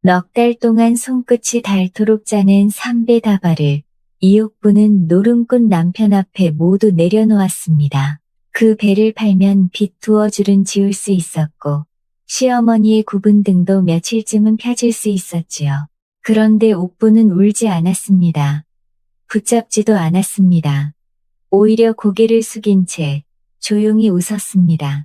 넉 달 동안 손끝이 닳도록 짜낸 삼배다발을 이옥부는 노름꾼 남편 앞에 모두 내려놓았습니다. 그 배를 팔면 빚 2줄은 지울 수 있었고 시어머니의 구분 등도 며칠쯤은 펴질 수 있었지요. 그런데 옥부는 울지 않았습니다. 붙잡지도 않았습니다. 오히려 고개를 숙인 채 조용히 웃었습니다.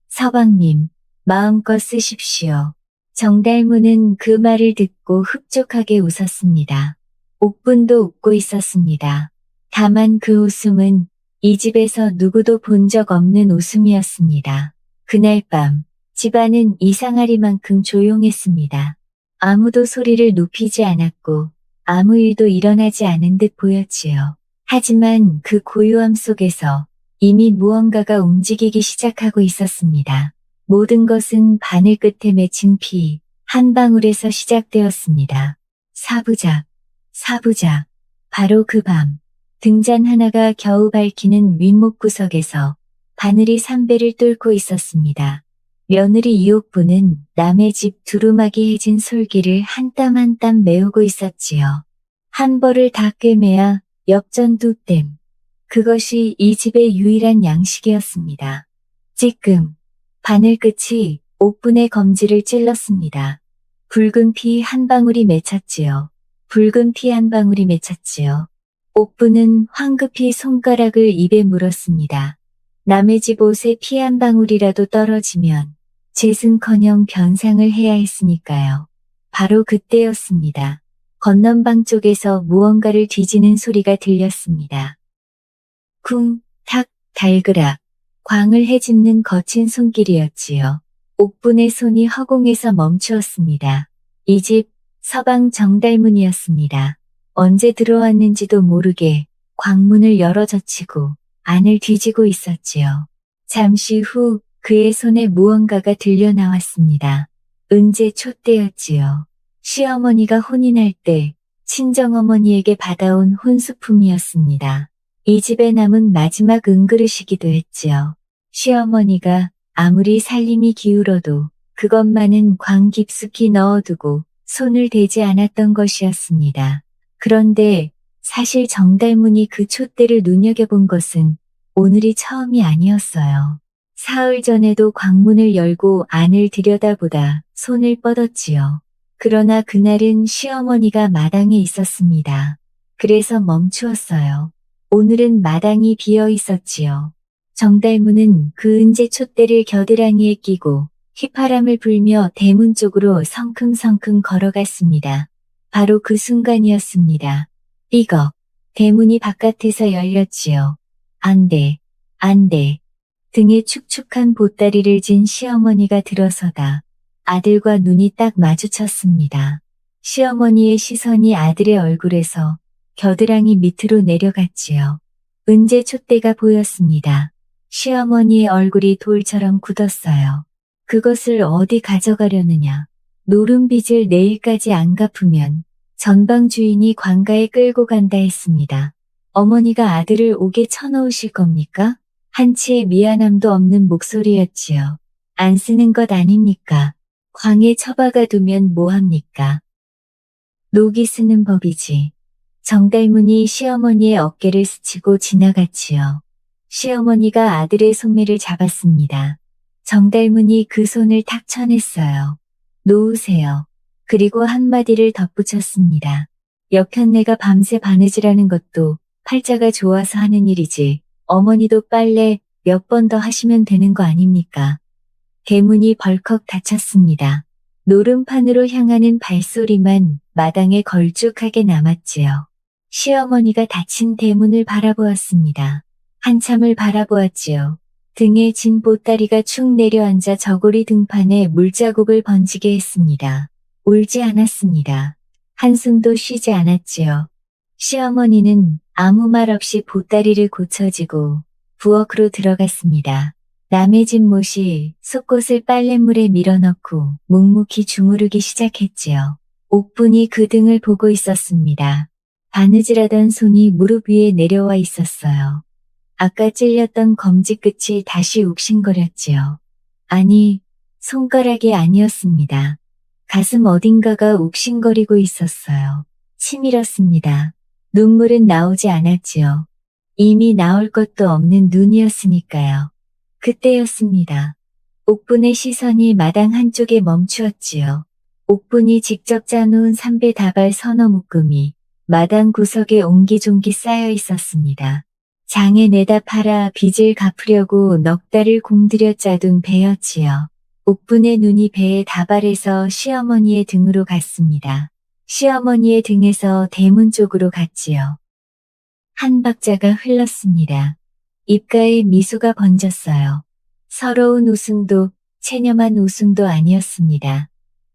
서방님, 마음껏 쓰십시오. 정달무는 그 말을 듣고 흡족하게 웃었습니다. 옥분도 웃고 있었습니다. 다만 그 웃음은 이 집에서 누구도 본 적 없는 웃음이었습니다. 그날 밤 집안은 이상하리만큼 조용했습니다. 아무도 소리를 높이지 않았고 아무 일도 일어나지 않은 듯 보였지요. 하지만 그 고요함 속에서 이미 무언가가 움직이기 시작하고 있었습니다. 모든 것은 바늘 끝에 맺힌 피 한 방울에서 시작되었습니다. 사부작, 사부작. 바로 그 밤 등잔 하나가 겨우 밝히는 윗목 구석에서 바늘이 삼배를 뚫고 있었습니다. 며느리 이옥부는 남의 집 두루마기 해진 솔기를 한 땀 한 땀 메우고 있었지요. 한 벌을 다 꿰매야 엽전 2댐. 그것이 이 집의 유일한 양식이었습니다. 찌끔 바늘 끝이 옥분의 검지를 찔렀습니다. 붉은 피 한 방울이 맺혔지요. 붉은 피 한 방울이 맺혔지요. 옥분은 황급히 손가락을 입에 물었습니다. 남의 집 옷에 피 한 방울이라도 떨어지면 재승커녕 변상을 해야 했으니까요. 바로 그때였습니다. 건넌방 쪽에서 무언가를 뒤지는 소리가 들렸습니다. 쿵, 탁, 달그락, 광을 헤집는 거친 손길이었지요. 옥분의 손이 허공에서 멈추었습니다. 이 집 서방 정달문이었습니다. 언제 들어왔는지도 모르게 광문을 열어젖히고 안을 뒤지고 있었지요. 잠시 후 그의 손에 무언가가 들려 나왔습니다. 은제 촛대였지요. 시어머니가 혼인할 때 친정어머니에게 받아온 혼수품이었습니다. 이 집에 남은 마지막 은그릇이기도 했지요. 시어머니가 아무리 살림이 기울어도 그것만은 광 깊숙이 넣어두고 손을 대지 않았던 것이었습니다. 그런데 사실 정달문이 그 촛대를 눈여겨본 것은 오늘이 처음이 아니었어요. 사흘 전에도 광문을 열고 안을 들여다보다 손을 뻗었지요. 그러나 그날은 시어머니가 마당에 있었습니다. 그래서 멈추었어요. 오늘은 마당이 비어 있었지요. 정달문은 그 은제 촛대를 겨드랑이에 끼고 휘파람을 불며 대문 쪽으로 성큼성큼 걸어갔습니다. 바로 그 순간이었습니다. 삐걱, 대문이 바깥에서 열렸지요. 안 돼, 안 돼. 등에 축축한 보따리를 진 시어머니가 들어서다 아들과 눈이 딱 마주쳤습니다. 시어머니의 시선이 아들의 얼굴에서 겨드랑이 밑으로 내려갔지요. 은제 촛대가 보였습니다. 시어머니의 얼굴이 돌처럼 굳었어요. 그것을 어디 가져가려느냐. 노름빚을 내일까지 안 갚으면 전방 주인이 관가에 끌고 간다 했습니다. 어머니가 아들을 옥에 쳐넣으실 겁니까? 한치의 미안함도 없는 목소리였지요. 안 쓰는 것 아닙니까? 광에 처박아 두면 뭐합니까? 녹이 쓰는 법이지. 정달문이 시어머니의 어깨를 스치고 지나갔지요. 시어머니가 아들의 손매를 잡았습니다. 정달문이 그 손을 탁 쳐냈어요. 놓으세요. 그리고 한마디를 덧붙였습니다. 역현내가 밤새 바느질하는 것도 팔자가 좋아서 하는 일이지. 어머니도 빨래 몇 번 더 하시면 되는 거 아닙니까? 대문이 벌컥 닫혔습니다. 노름판으로 향하는 발소리만 마당에 걸쭉하게 남았지요. 시어머니가 닫힌 대문을 바라보았습니다. 한참을 바라보았지요. 등에 진 보따리가 축 내려앉아 저고리 등판에 물자국을 번지게 했습니다. 울지 않았습니다. 한숨도 쉬지 않았지요. 시어머니는 아무 말 없이 보따리를 고쳐지고 부엌으로 들어갔습니다. 남의 집 못이 속옷을 빨랫물에 밀어넣고 묵묵히 주무르기 시작했지요. 옥분이 그 등을 보고 있었습니다. 바느질하던 손이 무릎 위에 내려와 있었어요. 아까 찔렸던 검지 끝이 다시 욱신거렸지요. 아니, 손가락이 아니었습니다. 가슴 어딘가가 욱신거리고 있었어요. 치밀었습니다. 눈물은 나오지 않았지요. 이미 나올 것도 없는 눈이었으니까요. 그때였습니다. 옥분의 시선이 마당 한쪽에 멈추었지요. 옥분이 직접 짜놓은 삼배 다발 서너 묶음이 마당 구석에 옹기종기 쌓여 있었습니다. 장에 내다 팔아 빚을 갚으려고 넉 달을 공들여 짜둔 배였지요. 옥분의 눈이 배의 다발에서 시어머니의 등으로 갔습니다. 시어머니의 등에서 대문 쪽으로 갔지요. 한 박자가 흘렀습니다. 입가에 미소가 번졌어요. 서러운 웃음도 체념한 웃음도 아니었습니다.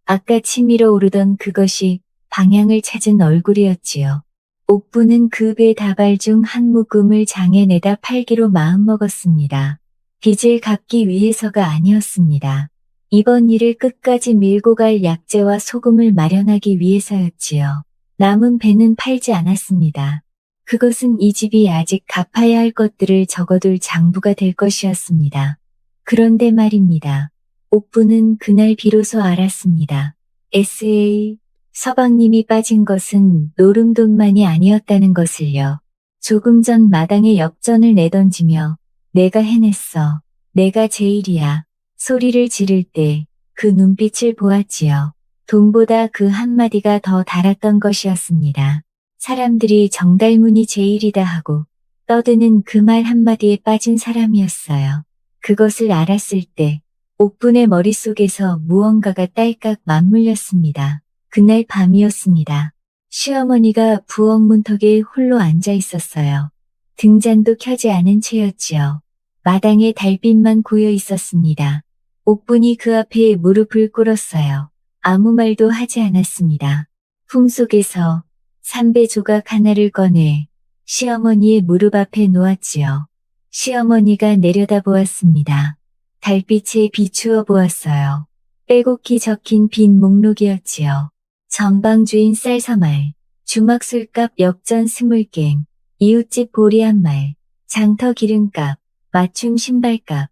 아까 치밀어 오르던 그것이 방향을 찾은 얼굴이었지요. 옥부는 그 배 다발 중 한 묶음을 장에 내다 팔기로 마음먹었습니다. 빚을 갚기 위해서가 아니었습니다. 이번 일을 끝까지 밀고 갈 약재와 소금을 마련하기 위해서였지요. 남은 배는 팔지 않았습니다. 그것은 이 집이 아직 갚아야 할 것들을 적어둘 장부가 될 것이었습니다. 그런데 말입니다. 옥부는 그날 비로소 알았습니다. S.A. 서방님이 빠진 것은 노름돈만이 아니었다는 것을요. 조금 전 마당에 역전을 내던지며 내가 해냈어. 내가 제일이야. 소리를 지를 때 그 눈빛을 보았지요. 돈보다 그 한마디가 더 달았던 것이었습니다. 사람들이 정달문이 제일이다 하고 떠드는 그 말 한마디에 빠진 사람이었어요. 그것을 알았을 때 옥분의 머릿속에서 무언가가 딸깍 맞물렸습니다. 그날 밤이었습니다. 시어머니가 부엌 문턱에 홀로 앉아 있었어요. 등잔도 켜지 않은 채였지요. 마당에 달빛만 고여 있었습니다. 옥분이 그 앞에 무릎을 꿇었어요. 아무 말도 하지 않았습니다. 품속에서 삼배 조각 하나를 꺼내 시어머니의 무릎 앞에 놓았지요. 시어머니가 내려다보았습니다. 달빛에 비추어 보았어요. 빼곡히 적힌 빈 목록이었지요. 전방주인 쌀서말, 주막술값 역전 20갱, 이웃집 보리 한 말, 장터 기름값, 맞춤 신발값.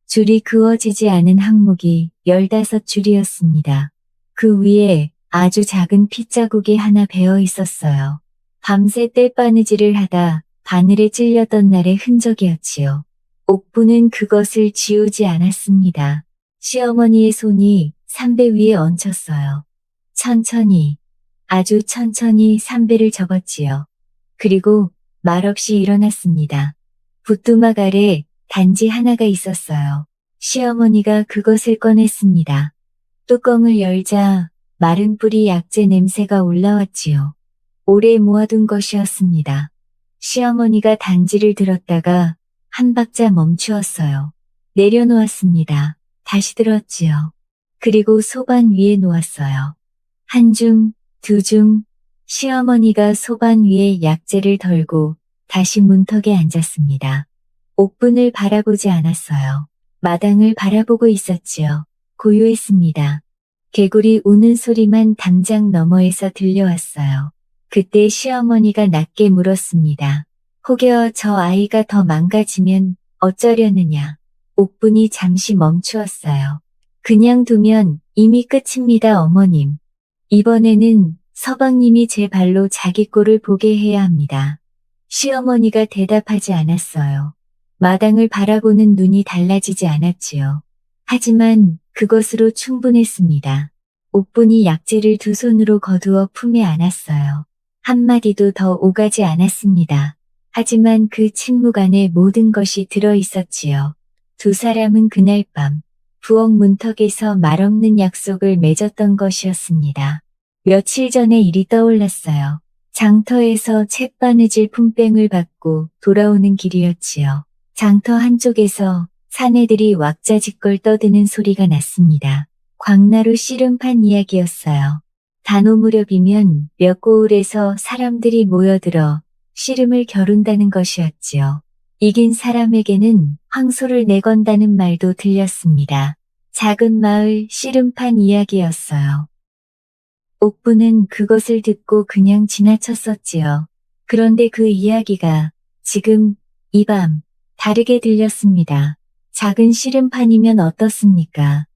줄이 그어지지 않은 항목이 15줄이었습니다. 그 위에 아주 작은 핏자국이 하나 베어 있었어요. 밤새 떼바느질을 하다 바늘에 찔렸던 날의 흔적이었지요. 옥부는 그것을 지우지 않았습니다. 시어머니의 손이 삼배 위에 얹혔어요. 천천히, 아주 천천히 삼배를 접었지요. 그리고 말없이 일어났습니다. 붓두막 아래 단지 하나가 있었어요. 시어머니가 그것을 꺼냈습니다. 뚜껑을 열자 마른 뿌리 약재 냄새가 올라왔지요. 오래 모아둔 것이었습니다. 시어머니가 단지를 들었다가 한 박자 멈추었어요. 내려놓았습니다. 다시 들었지요. 그리고 소반 위에 놓았어요. 한 중, 두 중, 시어머니가 소반 위에 약재를 덜고 다시 문턱에 앉았습니다. 옥분을 바라보지 않았어요. 마당을 바라보고 있었지요. 고요했습니다. 개구리 우는 소리만 담장 너머에서 들려왔어요. 그때 시어머니가 낮게 물었습니다. 혹여 저 아이가 더 망가지면 어쩌려느냐. 옥분이 잠시 멈추었어요. 그냥 두면 이미 끝입니다, 어머님. 이번에는 서방님이 제 발로 자기 꼴을 보게 해야 합니다. 시어머니가 대답하지 않았어요. 마당을 바라보는 눈이 달라지지 않았지요. 하지만 그것으로 충분했습니다. 옥분이 약재를 두 손으로 거두어 품에 안았어요. 한마디도 더 오가지 않았습니다. 하지만 그 침묵 안에 모든 것이 들어 있었지요. 두 사람은 그날 밤 부엌 문턱에서 말없는 약속을 맺었던 것이었습니다. 며칠 전의 일이 떠올랐어요. 장터에서 챗바느질 품뺑을 받고 돌아오는 길이었지요. 장터 한쪽에서 사내들이 왁자지껄 떠드는 소리가 났습니다. 광나루 씨름판 이야기였어요. 단오 무렵이면 몇 고을에서 사람들이 모여들어 씨름을 겨룬다는 것이었지요. 이긴 사람에게는 황소를 내건다는 말도 들렸습니다. 작은 마을 씨름판 이야기였어요. 옥부는 그것을 듣고 그냥 지나쳤었지요. 그런데 그 이야기가 지금 이 밤 다르게 들렸습니다. 작은 씨름판이면 어떻습니까?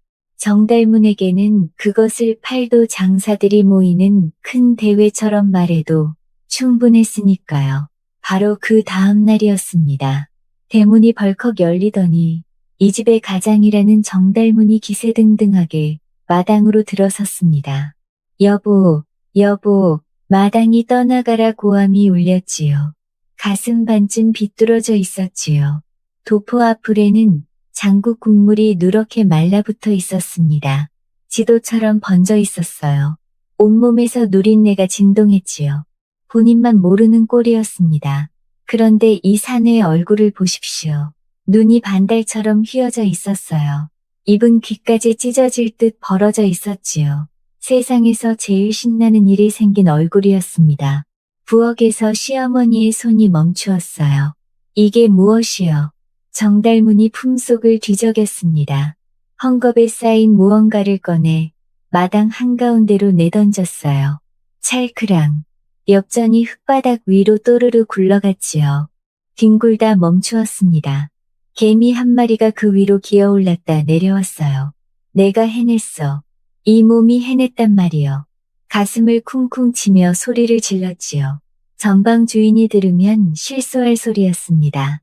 정달문에게는 그것을 팔도 장사들이 모이는 큰 대회처럼 말해도 충분했으니까요. 바로 그 다음 날이었습니다. 대문이 벌컥 열리더니 이 집의 가장이라는 정달문이 기세등등하게 마당으로 들어섰습니다. 여보, 여보, 마당이 떠나가라 고함이 울렸지요. 가슴 반쯤 비뚤어져 있었지요. 도포 앞불에는 장국 국물이 누렇게 말라붙어 있었습니다. 지도처럼 번져 있었어요. 온몸에서 누린내가 진동했지요. 본인만 모르는 꼴이었습니다. 그런데 이 사내의 얼굴을 보십시오. 눈이 반달처럼 휘어져 있었어요. 입은 귀까지 찢어질 듯 벌어져 있었지요. 세상에서 제일 신나는 일이 생긴 얼굴이었습니다. 부엌에서 시어머니의 손이 멈추었어요. 이게 무엇이여? 정달문이 품속을 뒤적였습니다. 헝겊에 쌓인 무언가를 꺼내 마당 한가운데로 내던졌어요. 찰크랑 엽전이 흙바닥 위로 또르르 굴러갔지요. 뒹굴다 멈추었습니다. 개미 한 마리가 그 위로 기어올랐다 내려왔어요. 내가 해냈어. 이 몸이 해냈단 말이여. 가슴을 쿵쿵 치며 소리를 질렀지요. 전방 주인이 들으면 실소할 소리였습니다.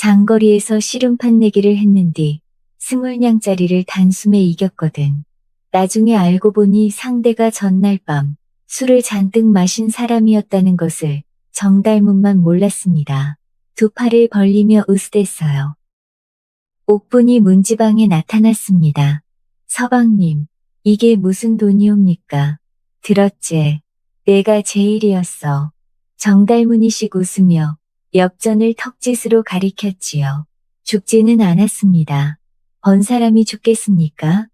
장거리에서 씨름판 내기를 했는디 20냥짜리를 단숨에 이겼거든. 나중에 알고 보니 상대가 전날 밤 술을 잔뜩 마신 사람이었다는 것을 정달문만 몰랐습니다. 두 팔을 벌리며 으스댔어요. 옥분이 문지방에 나타났습니다. 서방님, 이게 무슨 돈이옵니까? 들었제. 내가 제일이었어. 정달문이씩 웃으며 엽전을 턱짓으로 가리켰지요. 죽지는 않았습니다. 번 사람이 죽겠습니까?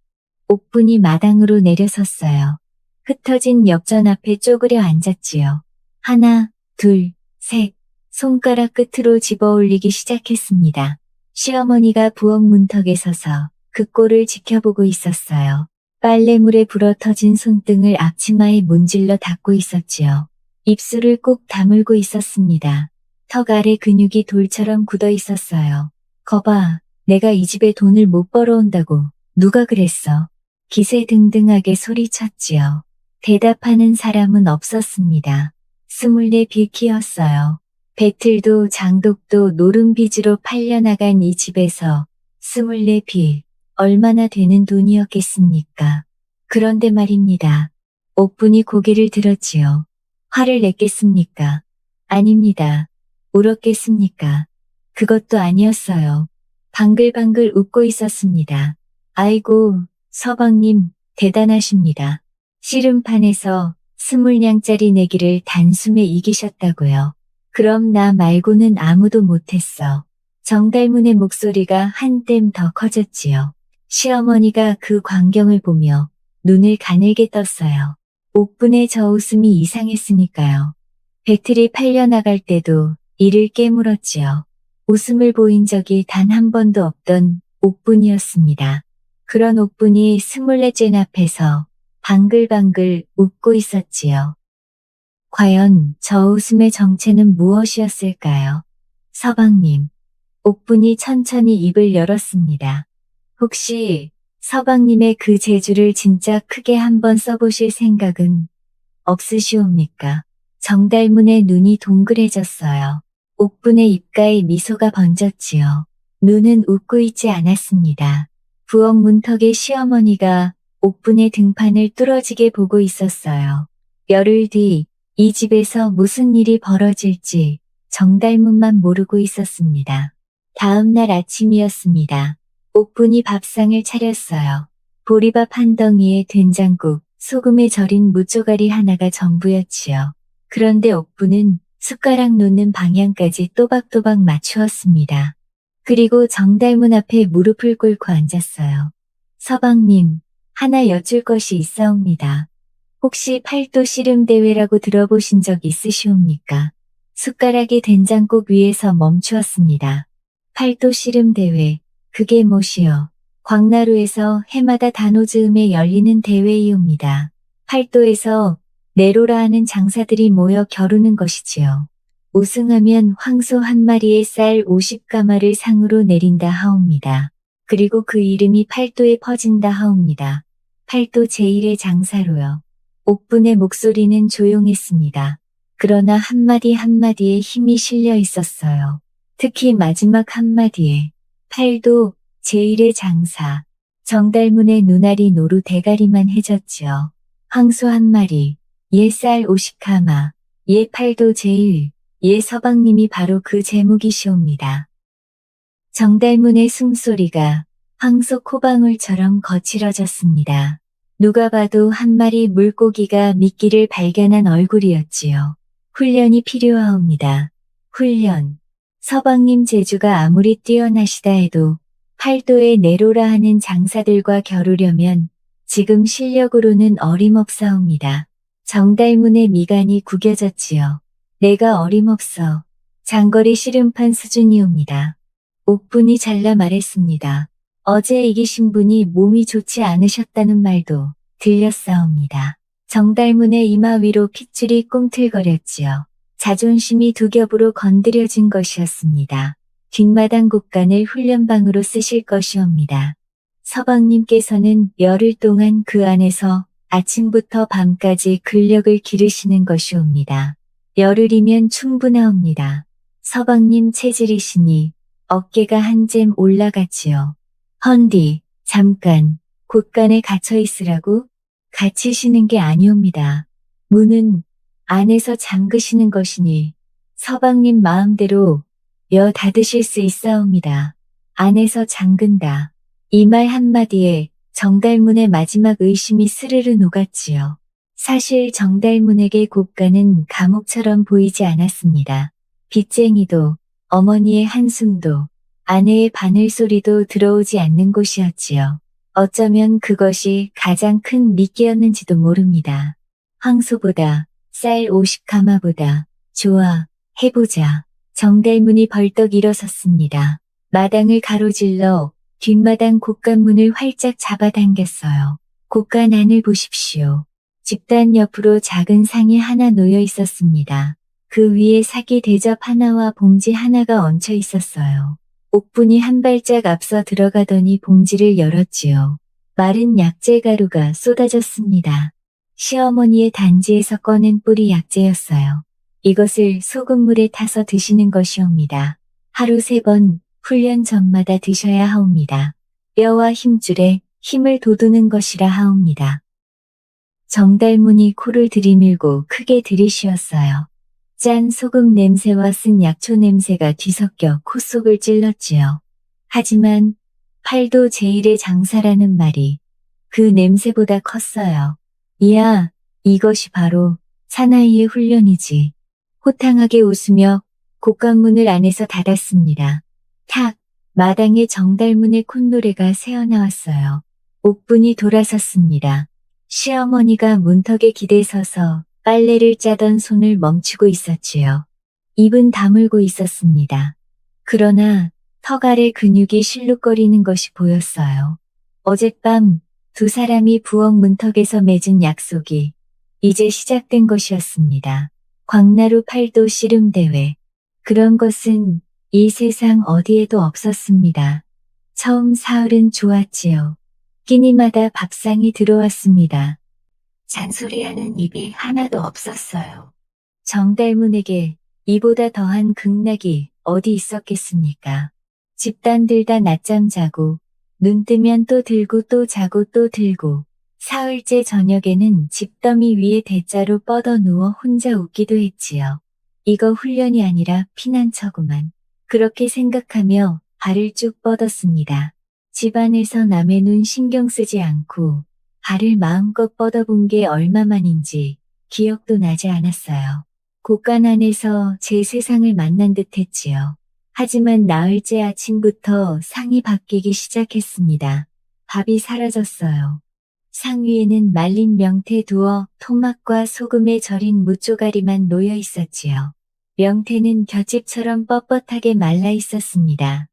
옥분이 마당으로 내려섰어요. 흩어진 엽전 앞에 쪼그려 앉았지요. 하나, 둘, 셋, 손가락 끝으로 집어올리기 시작했습니다. 시어머니가 부엌 문턱에 서서 그 꼴을 지켜보고 있었어요. 빨래물에 불어터진 손등을 앞치마에 문질러 닦고 있었지요. 입술을 꼭 다물고 있었습니다. 턱 아래 근육이 돌처럼 굳어 있었어요. 거봐, 내가 이 집에 돈을 못 벌어온다고 누가 그랬어? 기세등등하게 소리쳤지요. 대답하는 사람은 없었습니다. 24 빌키였어요. 배틀도 장독도 노름빚으로 팔려나간 이 집에서 24 빌, 얼마나 되는 돈이었겠습니까? 그런데 말입니다. 옥분이 고개를 들었지요. 화를 냈겠습니까? 아닙니다. 울었겠습니까? 그것도 아니었어요. 방글방글 웃고 있었습니다. 아이고, 서방님, 대단하십니다. 씨름판에서 20냥짜리 내기를 단숨에 이기셨다고요. 그럼 나 말고는 아무도 못했어. 정달문의 목소리가 한뼘 더 커졌지요. 시어머니가 그 광경을 보며 눈을 가늘게 떴어요. 옥분의 저 웃음이 이상했으니까요. 배틀이 팔려나갈 때도 이를 깨물었지요. 웃음을 보인 적이 단 한 번도 없던 옥분이었습니다. 그런 옥분이 24째 앞에서 방글방글 웃고 있었지요. 과연 저 웃음의 정체는 무엇이었을까요? 서방님, 옥분이 천천히 입을 열었습니다. 혹시 서방님의 그 재주를 진짜 크게 한번 써보실 생각은 없으시옵니까? 정달문의 눈이 동그래졌어요. 옥분의 입가에 미소가 번졌지요. 눈은 웃고 있지 않았습니다. 부엌 문턱에 시어머니가 옥분의 등판을 뚫어지게 보고 있었어요. 열흘 뒤 이 집에서 무슨 일이 벌어질지 정달문만 모르고 있었습니다. 다음 날 아침이었습니다. 옥분이 밥상을 차렸어요. 보리밥 한 덩이에 된장국, 소금에 절인 무조가리 하나가 전부였지요. 그런데 옥분은 숟가락 놓는 방향까지 또박또박 맞추었습니다. 그리고 정달문 앞에 무릎을 꿇고 앉았어요. 서방님, 하나 여쭐 것이 있사옵니다. 혹시 팔도 씨름대회라고 들어보신 적 있으시옵니까? 숟가락이 된장국 위에서 멈추었습니다. 팔도 씨름대회, 그게 뭐시여? 광나루에서 해마다 단오즈음에 열리는 대회이옵니다. 팔도에서 내로라 하는 장사들이 모여 겨루는 것이지요. 우승하면 황소 한 마리에 쌀 50가마를 상으로 내린다 하옵니다. 그리고 그 이름이 팔도에 퍼진다 하옵니다. 팔도 제1의 장사로요. 옥분의 목소리는 조용했습니다. 그러나 한마디 한마디에 힘이 실려 있었어요. 특히 마지막 한마디에 팔도 제1의 장사. 정달문의 눈알이 노루 대가리만 해졌지요. 황소 한 마리, 예 쌀 50카마, 예 팔도 제1, 예 서방님이 바로 그 제목이시옵니다. 정달문의 숨소리가 황소 코방울처럼 거칠어졌습니다. 누가 봐도 한 마리 물고기가 미끼를 발견한 얼굴이었지요. 훈련이 필요하옵니다. 훈련. 서방님 재주가 아무리 뛰어나시다 해도 팔도에 내로라 하는 장사들과 겨루려면 지금 실력으로는 어림없사옵니다. 정달문의 미간이 구겨졌지요. 내가 어림없어. 장거리 씨름판 수준이옵니다. 옥분이 잘라 말했습니다. 어제 이기신 분이 몸이 좋지 않으셨다는 말도 들렸사옵니다. 정달문의 이마 위로 핏줄이 꿈틀거렸지요. 자존심이 두 겹으로 건드려진 것이었습니다. 뒷마당 곳간을 훈련방으로 쓰실 것이옵니다. 서방님께서는 열흘 동안 그 안에서 아침부터 밤까지 근력을 기르시는 것이옵니다. 열흘이면 충분하옵니다. 서방님 체질이시니 어깨가 한 잼 올라갔지요. 헌디, 잠깐, 곳간에 갇혀 있으라고? 갇히시는 게 아니옵니다. 문은 안에서 잠그시는 것이니 서방님 마음대로 여 닫으실 수 있사옵니다. 안에서 잠근다. 이 말 한마디에 정달문의 마지막 의심이 스르르 녹았지요. 사실 정달문에게 곳간은 감옥처럼 보이지 않았습니다. 빚쟁이도, 어머니의 한숨도, 아내의 바늘소리도 들어오지 않는 곳이었지요. 어쩌면 그것이 가장 큰 미끼였는지도 모릅니다. 황소보다, 쌀 50카마보다, 좋아, 해보자. 정달문이 벌떡 일어섰습니다. 마당을 가로질러 뒷마당 곳간문을 활짝 잡아당겼어요. 곳간 안을 보십시오. 집단 옆으로 작은 상이 하나 놓여 있었습니다. 그 위에 사기 대접 하나와 봉지 하나가 얹혀 있었어요. 옥분이 한 발짝 앞서 들어가더니 봉지를 열었지요. 마른 약재가루가 쏟아졌습니다. 시어머니의 단지에서 꺼낸 뿌리 약재였어요. 이것을 소금물에 타서 드시는 것이옵니다. 하루 3번 훈련 전마다 드셔야 하옵니다. 뼈와 힘줄에 힘을 돋우는 것이라 하옵니다. 정달문이 코를 들이밀고 크게 들이쉬었어요. 짠 소금 냄새와 쓴 약초 냄새가 뒤섞여 콧속을 찔렀지요. 하지만 팔도 제1의 장사라는 말이 그 냄새보다 컸어요. 이야, 이것이 바로 사나이의 훈련이지. 호탕하게 웃으며 곳간문을 안에서 닫았습니다. 탁! 마당에 정달문의 콧노래가 새어나왔어요. 옥분이 돌아섰습니다. 시어머니가 문턱에 기대서서 빨래를 짜던 손을 멈추고 있었지요. 입은 다물고 있었습니다. 그러나 턱 아래 근육이 실룩거리는 것이 보였어요. 어젯밤 두 사람이 부엌 문턱에서 맺은 약속이 이제 시작된 것이었습니다. 광나루 팔도 씨름대회. 그런 것은 이 세상 어디에도 없었습니다. 처음 사흘은 좋았지요. 끼니마다 밥상이 들어왔습니다. 잔소리하는 입이 하나도 없었어요. 정달문에게 이보다 더한 극락이 어디 있었겠습니까? 집단들 다 낮잠 자고 눈 뜨면 또 들고 또 자고 또 들고 사흘째 저녁에는 집더미 위에 대자로 뻗어 누워 혼자 웃기도 했지요. 이거 훈련이 아니라 피난처구만. 그렇게 생각하며 발을 쭉 뻗었습니다. 집안에서 남의 눈 신경 쓰지 않고 발을 마음껏 뻗어본 게 얼마만인지 기억도 나지 않았어요. 곳간 안에서 제 세상을 만난 듯 했지요. 하지만 나흘째 아침부터 상이 바뀌기 시작했습니다. 밥이 사라졌어요. 상 위에는 말린 명태 두어 토막과 소금에 절인 무쪼가리만 놓여 있었지요. 명태는 볏짚처럼 뻣뻣하게 말라 있었습니다.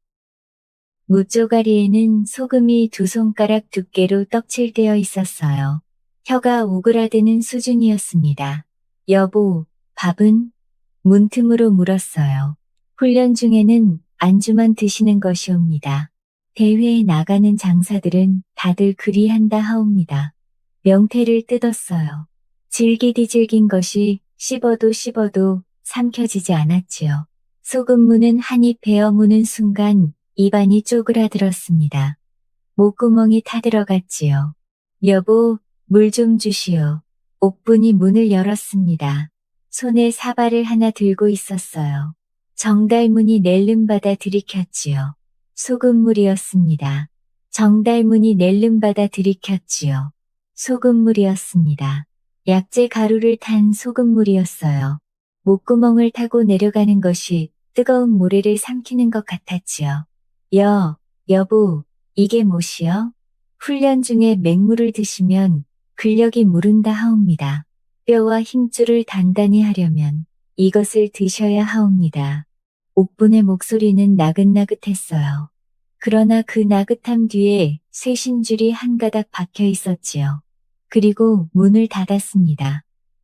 무쪼가리에는 소금이 2손가락 두께로 떡칠되어 있었어요. 혀가 오그라드는 수준이었습니다. 여보, 밥은? 문틈으로 물었어요. 훈련 중에는 안주만 드시는 것이옵니다. 대회에 나가는 장사들은 다들 그리한다 하옵니다. 명태를 뜯었어요. 질기디질긴 것이 씹어도 씹어도 삼켜지지 않았지요. 소금무는 한 입 베어 무는 순간 입안이 쪼그라들었습니다. 목구멍이 타들어갔지요. 여보, 물 좀 주시오. 옥분이 문을 열었습니다. 손에 사발을 하나 들고 있었어요. 정달문이 낼름받아 들이켰지요. 소금물이었습니다. 정달문이 낼름받아 들이켰지요. 소금물이었습니다. 약재 가루를 탄 소금물이었어요. 목구멍을 타고 내려가는 것이 뜨거운 모래를 삼키는 것 같았지요. 여보, 이게 못이요? 훈련 중에 맹물을 드시면 근력이 무른다 하옵니다. 뼈와 힘줄을 단단히 하려면 이것을 드셔야 하옵니다. 옥분의 목소리는 나긋나긋했어요. 그러나 그 나긋함 뒤에 쇠신줄이 한 가닥 박혀 있었지요. 그리고 문을 닫았습니다.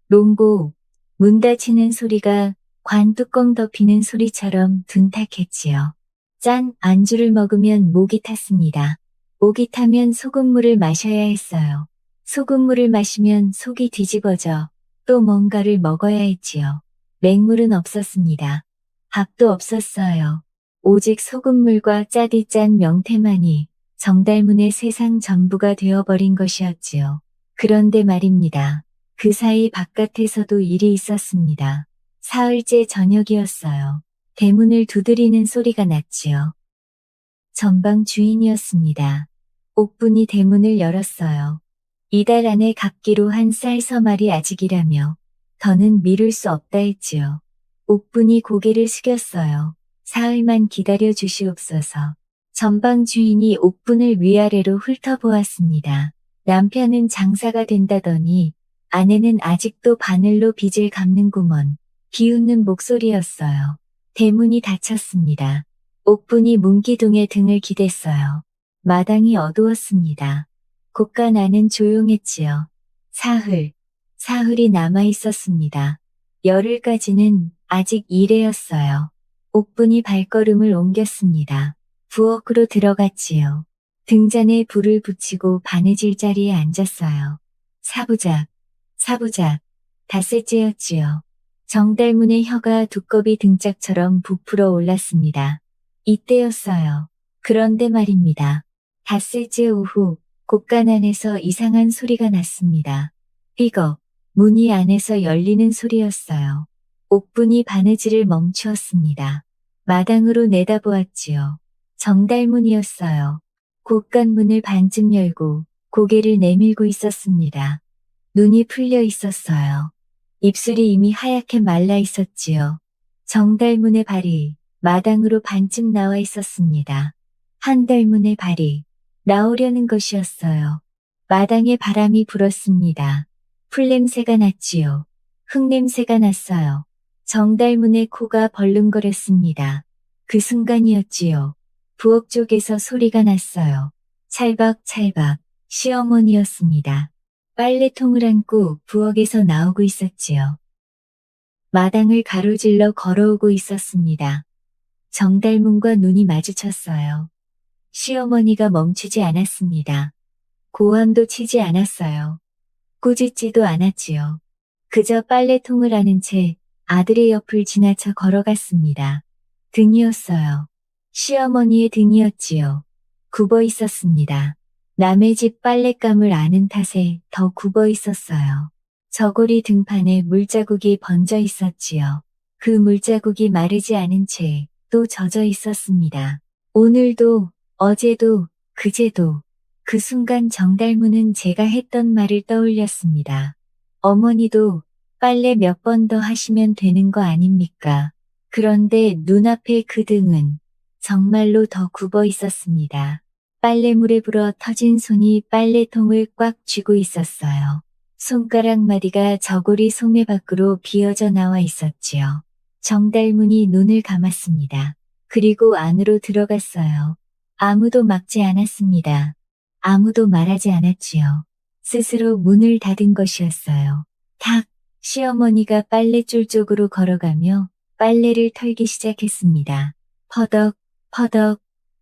롱고, 문 닫히는 소리가 관뚜껑 덮이는 소리처럼 둔탁했지요. 짠 안주를 먹으면 목이 탔습니다. 목이 타면 소금물을 마셔야 했어요. 소금물을 마시면 속이 뒤집어져 또 뭔가를 먹어야 했지요. 맹물은 없었습니다. 밥도 없었어요. 오직 소금물과 짜디 짠 명태만이 정달문의 세상 전부가 되어버린 것이었지요. 그런데 말입니다. 그 사이 바깥에서도 일이 있었습니다. 사흘째 저녁이었어요. 대문을 두드리는 소리가 났지요. 전방 주인이었습니다. 옥분이 대문을 열었어요. 이달 안에 갚기로 한 쌀 서말이 아직이라며 더는 미룰 수 없다 했지요. 옥분이 고개를 숙였어요. 사흘만 기다려 주시옵소서. 전방 주인이 옥분을 위아래로 훑어보았습니다. 남편은 장사가 된다더니 아내는 아직도 바늘로 빚을 갚는구먼. 비웃는 목소리였어요. 대문이 닫혔습니다. 옥분이 문기둥에 등을 기댔어요. 마당이 어두웠습니다. 고가 나는 조용했지요. 사흘이 남아 있었습니다. 열흘까지는 아직 이래였어요. 옥분이 발걸음을 옮겼습니다. 부엌으로 들어갔지요. 등잔에 불을 붙이고 바느질 자리에 앉았어요. 사부작, 닷새째였지요. 정달문의 혀가 두꺼비 등짝처럼 부풀어 올랐습니다. 이때였어요. 그런데 말입니다. 닷새째 오후 곳간 안에서 이상한 소리가 났습니다. 삐걱, 문이 안에서 열리는 소리였어요. 옥분이 바느질을 멈추었습니다. 마당으로 내다보았지요. 정달문이었어요. 곳간 문을 반쯤 열고 고개를 내밀고 있었습니다. 눈이 풀려 있었어요. 입술이 이미 하얗게 말라 있었지요. 정달문의 발이 마당으로 반쯤 나와 있었습니다. 한달문의 발이 나오려는 것이었어요. 마당에 바람이 불었습니다. 풀냄새가 났지요. 흙냄새가 났어요. 정달문의 코가 벌렁거렸습니다. 그 순간이었지요. 부엌 쪽에서 소리가 났어요. 찰박찰박, 시어머니였습니다. 빨래통을 안고 부엌에서 나오고 있었지요. 마당을 가로질러 걸어오고 있었습니다. 정달문과 눈이 마주쳤어요. 시어머니가 멈추지 않았습니다. 고함도 치지 않았어요. 꾸짖지도 않았지요. 그저 빨래통을 아는 채 아들의 옆을 지나쳐 걸어갔습니다. 등이었어요. 시어머니의 등이었지요. 굽어 있었습니다. 남의 집 빨랫감을 아는 탓에 더 굽어 있었어요. 저고리 등판에 물자국이 번져 있었지요. 그 물자국이 마르지 않은 채 또 젖어 있었습니다. 오늘도, 어제도, 그제도, 그 순간 정달문은 제가 했던 말을 떠올렸습니다. 어머니도 빨래 몇 번 더 하시면 되는 거 아닙니까? 그런데 눈앞에 그 등은 정말로 더 굽어 있었습니다. 빨래물에 불어 터진 손이 빨래통을 꽉 쥐고 있었어요. 손가락 마디가 저고리 소매 밖으로 비어져 나와 있었지요. 정달문이 눈을 감았습니다. 그리고 안으로 들어갔어요. 아무도 막지 않았습니다. 아무도 말하지 않았지요. 스스로 문을 닫은 것이었어요. 탁! 시어머니가 빨랫줄 쪽으로 걸어가며 빨래를 털기 시작했습니다. 퍼덕, 퍼덕.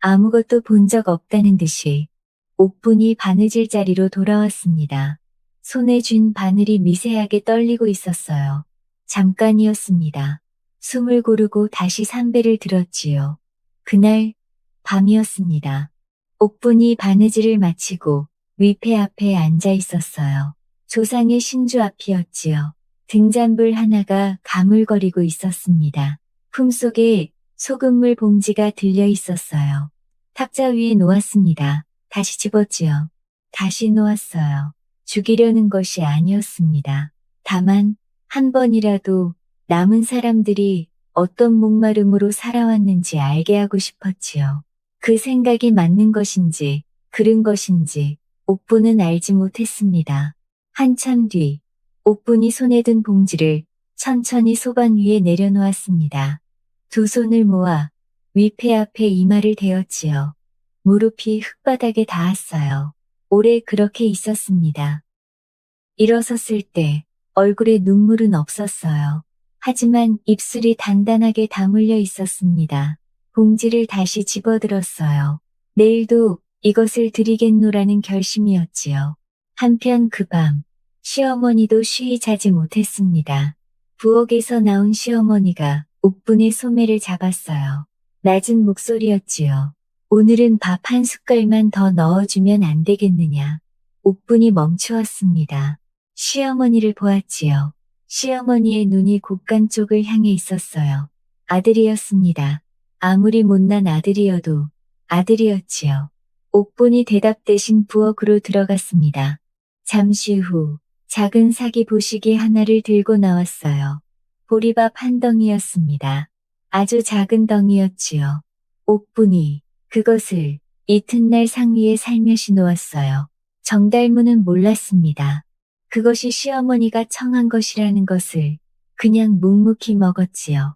아무것도 본 적 없다는 듯이 옥분이 바느질 자리로 돌아왔습니다. 손에 쥔 바늘이 미세하게 떨리고 있었어요. 잠깐이었습니다. 숨을 고르고 다시 삼배를 들었지요. 그날 밤이었습니다. 옥분이 바느질을 마치고 위패 앞에 앉아 있었어요. 조상의 신주 앞이었지요. 등잔불 하나가 가물거리고 있었습니다. 품속에 소금물 봉지가 들려 있었어요. 탁자 위에 놓았습니다. 다시 집었지요. 다시 놓았어요. 죽이려는 것이 아니었습니다. 다만 한 번이라도 남은 사람들이 어떤 목마름으로 살아왔는지 알게 하고 싶었지요. 그 생각이 맞는 것인지 그른 것인지 옥분은 알지 못했습니다. 한참 뒤 옥분이 손에 든 봉지를 천천히 소반 위에 내려놓았습니다. 두 손을 모아 위패 앞에 이마를 대었지요. 무릎이 흙바닥에 닿았어요. 오래 그렇게 있었습니다. 일어섰을 때 얼굴에 눈물은 없었어요. 하지만 입술이 단단하게 다물려 있었습니다. 봉지를 다시 집어들었어요. 내일도 이것을 드리겠노라는 결심이었지요. 한편 그 밤 시어머니도 쉬이 자지 못했습니다. 부엌에서 나온 시어머니가 옥분의 소매를 잡았어요. 낮은 목소리였지요. 오늘은 밥 한 숟갈만 더 넣어주면 안 되겠느냐. 옥분이 멈추었습니다. 시어머니를 보았지요. 시어머니의 눈이 곳간 쪽을 향해 있었어요. 아들이었습니다. 아무리 못난 아들이어도 아들이었지요. 옥분이 대답 대신 부엌으로 들어갔습니다. 잠시 후 작은 사기 보시기 하나를 들고 나왔어요. 보리밥 한 덩이였습니다. 아주 작은 덩이였지요. 옥분이 그것을 이튿날 상위에 살며시 놓았어요. 정달무는 몰랐습니다. 그것이 시어머니가 청한 것이라는 것을 그냥 묵묵히 먹었지요.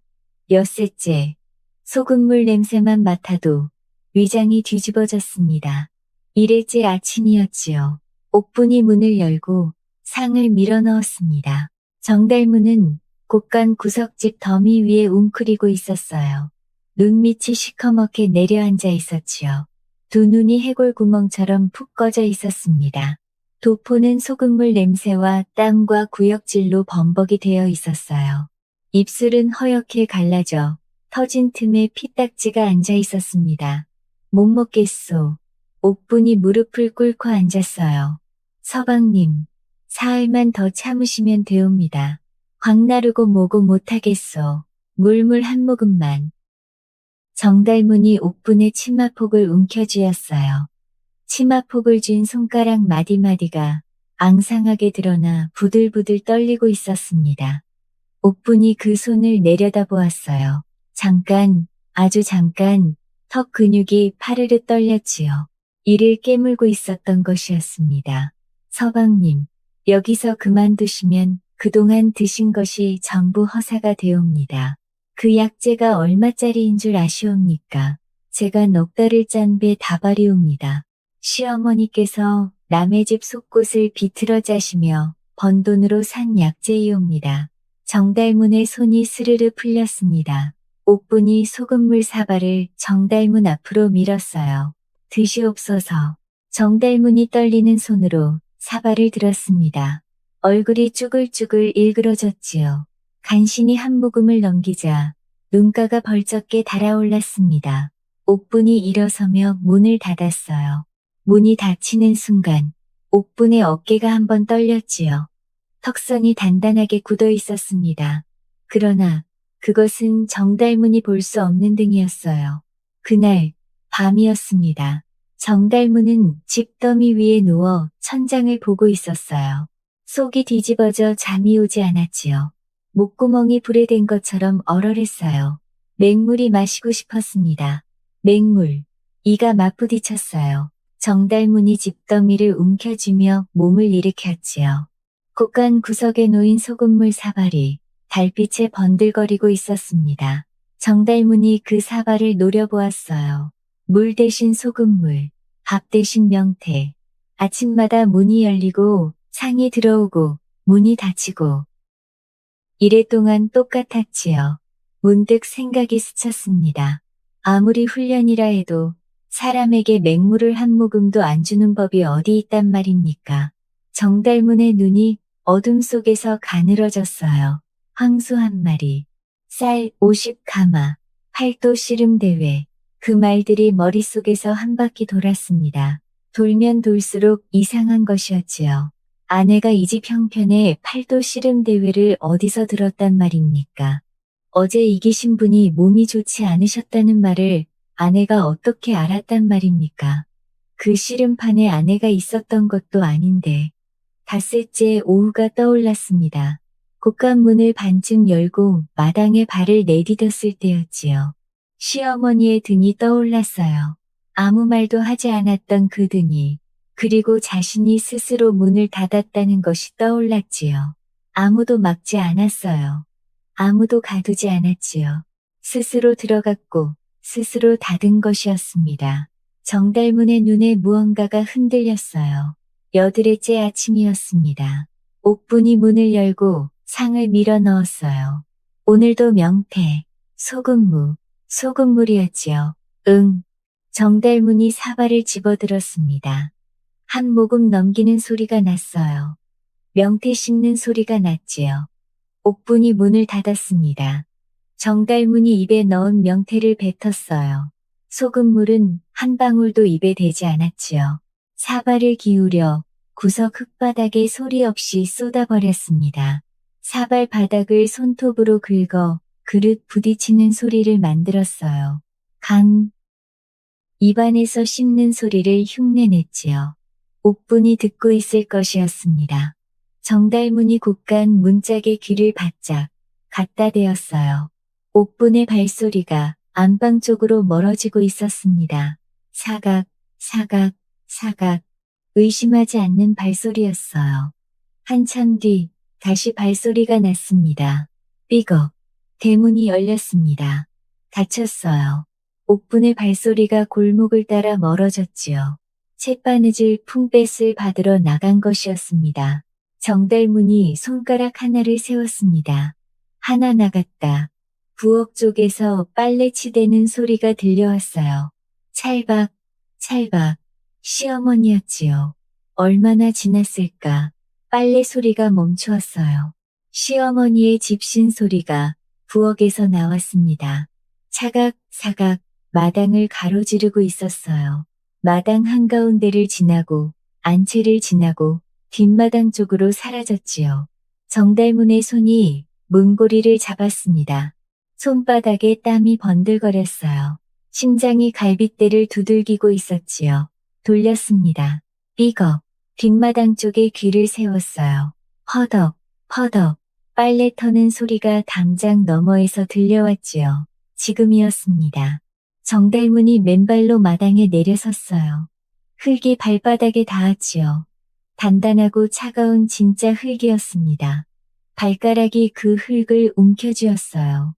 엿새째 소금물 냄새만 맡아도 위장이 뒤집어졌습니다. 일일째 아침이었지요. 옥분이 문을 열고 상을 밀어 넣었습니다. 정달무는 곳간 구석집 더미 위에 웅크리고 있었어요. 눈밑이 시커멓게 내려앉아 있었지요. 두 눈이 해골구멍처럼 푹 꺼져 있었습니다. 도포는 소금물 냄새와 땀과 구역질로 범벅이 되어 있었어요. 입술은 허옇게 갈라져 터진 틈에 피딱지가 앉아 있었습니다. 못 먹겠소. 옥분이 무릎을 꿇고 앉았어요. 서방님, 사흘만 더 참으시면 되옵니다. 광나르고 뭐고 못하겠소. 물물 한 모금만. 정달문이 옥분의 치마폭을 움켜쥐었어요. 치마폭을 쥔 손가락 마디마디가 앙상하게 드러나 부들부들 떨리고 있었습니다. 옥분이 그 손을 내려다보았어요. 잠깐, 아주 잠깐, 턱 근육이 파르르 떨렸지요. 이를 깨물고 있었던 것이었습니다. 서방님, 여기서 그만두시면 그동안 드신 것이 전부 허사가 되옵니다. 그 약재가 얼마짜리인 줄 아시옵니까? 제가 넉 달을 짠 배 다발이옵니다. 시어머니께서 남의 집 속곳을 비틀어 짜시며 번 돈으로 산 약재이옵니다. 정달문의 손이 스르르 풀렸습니다. 옥분이 소금물 사발을 정달문 앞으로 밀었어요. 드시옵소서. 정달문이 떨리는 손으로 사발을 들었습니다. 얼굴이 쭈글쭈글 일그러졌지요. 간신히 한 모금을 넘기자 눈가가 벌쩍게 달아올랐습니다. 옥분이 일어서며 문을 닫았어요. 문이 닫히는 순간 옥분의 어깨가 한번 떨렸지요. 턱선이 단단하게 굳어 있었습니다. 그러나 그것은 정달문이 볼 수 없는 등이었어요. 그날 밤이었습니다. 정달문은 집더미 위에 누워 천장을 보고 있었어요. 속이 뒤집어져 잠이 오지 않았지요. 목구멍이 불에 댄 것처럼 얼얼했어요. 맹물이 마시고 싶었습니다. 맹물. 이가 맞부딪혔어요. 정달문이 집더미를 움켜쥐며 몸을 일으켰지요. 곳간 구석에 놓인 소금물 사발이 달빛에 번들거리고 있었습니다. 정달문이 그 사발을 노려보았어요. 물 대신 소금물, 밥 대신 명태. 아침마다 문이 열리고 상이 들어오고 문이 닫히고. 이랫동안 똑같았지요. 문득 생각이 스쳤습니다. 아무리 훈련이라 해도 사람에게 맹물을 한 모금도 안 주는 법이 어디 있단 말입니까? 정달문의 눈이 어둠 속에서 가늘어졌어요. 황소 한 마리, 쌀 50가마, 팔도 씨름 대회. 그 말들이 머릿속에서 한 바퀴 돌았습니다. 돌면 돌수록 이상한 것이었지요. 아내가 이 집 형편에 팔도 씨름 대회를 어디서 들었단 말입니까? 어제 이기신 분이 몸이 좋지 않으셨다는 말을 아내가 어떻게 알았단 말입니까? 그 씨름판에 아내가 있었던 것도 아닌데. 닷새째 오후가 떠올랐습니다. 곡간문을 반쯤 열고 마당에 발을 내디뎠을 때였지요. 시어머니의 등이 떠올랐어요. 아무 말도 하지 않았던 그 등이, 그리고 자신이 스스로 문을 닫았다는 것이 떠올랐지요. 아무도 막지 않았어요. 아무도 가두지 않았지요. 스스로 들어갔고 스스로 닫은 것이었습니다. 정달문의 눈에 무언가가 흔들렸어요. 여드레째 아침이었습니다. 옥분이 문을 열고 상을 밀어 넣었어요. 오늘도 명태, 소금물이었지요. 응. 정달문이 사발을 집어들었습니다. 한 모금 넘기는 소리가 났어요. 명태 씹는 소리가 났지요. 옥분이 문을 닫았습니다. 정달문이 입에 넣은 명태를 뱉었어요. 소금물은 한 방울도 입에 대지 않았지요. 사발을 기울여 구석 흙바닥에 소리 없이 쏟아버렸습니다. 사발 바닥을 손톱으로 긁어 그릇 부딪히는 소리를 만들었어요. 간. 입안에서 씹는 소리를 흉내냈지요. 옥분이 듣고 있을 것이었습니다. 정달문이 곡간 문짝에 귀를 바짝 갖다 대었어요. 옥분의 발소리가 안방 쪽으로 멀어지고 있었습니다. 사각, 사각, 사각. 의심하지 않는 발소리였어요. 한참 뒤 다시 발소리가 났습니다. 삐걱. 대문이 열렸습니다. 닫혔어요. 옥분의 발소리가 골목을 따라 멀어졌지요. 챗바느질 풍뱃을 받으러 나간 것이었습니다. 정달문이 손가락 하나를 세웠습니다. 하나 나갔다. 부엌 쪽에서 빨래 치대는 소리가 들려왔어요. 찰박, 찰박. 시어머니였지요. 얼마나 지났을까. 빨래 소리가 멈추었어요. 시어머니의 집신 소리가 부엌에서 나왔습니다. 차각, 사각, 마당을 가로지르고 있었어요. 마당 한가운데를 지나고 안채를 지나고 뒷마당 쪽으로 사라졌지요. 정달문의 손이 문고리를 잡았습니다. 손바닥에 땀이 번들거렸어요. 심장이 갈빗대를 두들기고 있었지요. 돌렸습니다. 삐걱. 뒷마당 쪽에 귀를 세웠어요. 허덕, 퍼덕. 빨래 터는 소리가 담장 너머에서 들려왔지요. 지금이었습니다. 정달문이 맨발로 마당에 내려섰어요. 흙이 발바닥에 닿았지요. 단단하고 차가운 진짜 흙이었습니다. 발가락이 그 흙을 움켜쥐었어요.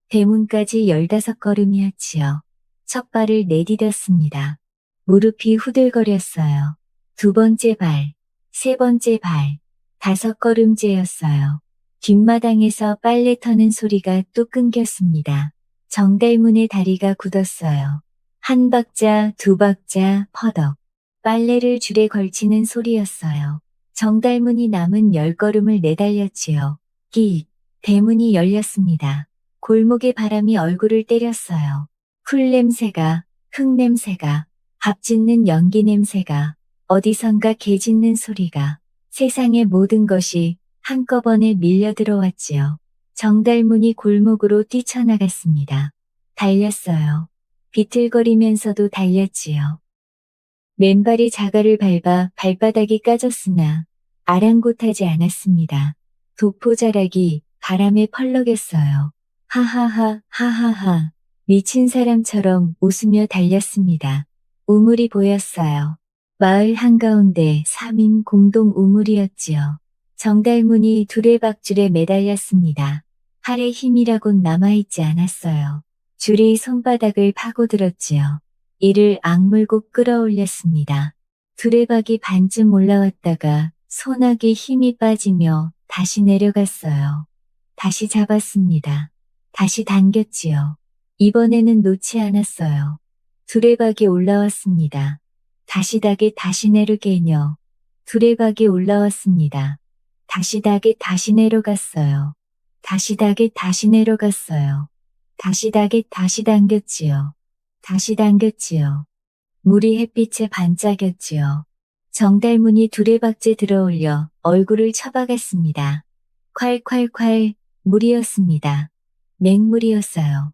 대문까지 15걸음이었지요. 첫 발을 내디뎠습니다. 무릎이 후들거렸어요. 두 번째 발, 세 번째 발, 5걸음째였어요. 뒷마당에서 빨래 터는 소리가 또 끊겼습니다. 정달문의 다리가 굳었어요. 한 박자, 두 박자, 퍼덕. 빨래를 줄에 걸치는 소리였어요. 정달문이 남은 10걸음을 내달렸지요. 끼. 대문이 열렸습니다. 골목의 바람이 얼굴을 때렸어요. 풀 냄새가, 흙 냄새가, 밥 짓는 연기 냄새가, 어디선가 개 짖는 소리가, 세상의 모든 것이 한꺼번에 밀려 들어왔지요. 정달문이 골목으로 뛰쳐나갔습니다. 달렸어요. 비틀거리면서도 달렸지요. 맨발이 자갈을 밟아 발바닥이 까졌으나 아랑곳하지 않았습니다. 도포자락이 바람에 펄럭였어요. 하하하, 하하하. 미친 사람처럼 웃으며 달렸습니다. 우물이 보였어요. 마을 한가운데 3인 공동 우물이었지요. 정달문이 두레박줄에 매달렸습니다. 팔에 힘이라곤 남아있지 않았어요. 줄이 손바닥을 파고들었지요. 이를 악물고 끌어올렸습니다. 두레박이 반쯤 올라왔다가 소나기 힘이 빠지며 다시 내려갔어요. 다시 잡았습니다. 다시 당겼지요. 이번에는 놓지 않았어요. 두레박이 올라왔습니다. 다시 닭이 다시 내려개녀. 두레박이 올라왔습니다. 다시 닭이 다시 내려갔어요. 다시 닭이 다시 내려갔어요. 다시 닭이 다시 당겼지요. 다시 당겼지요. 물이 햇빛에 반짝였지요. 정달문이 두레박째 들어올려 얼굴을 쳐박았습니다. 콸콸콸 물이었습니다. 맹물이었어요.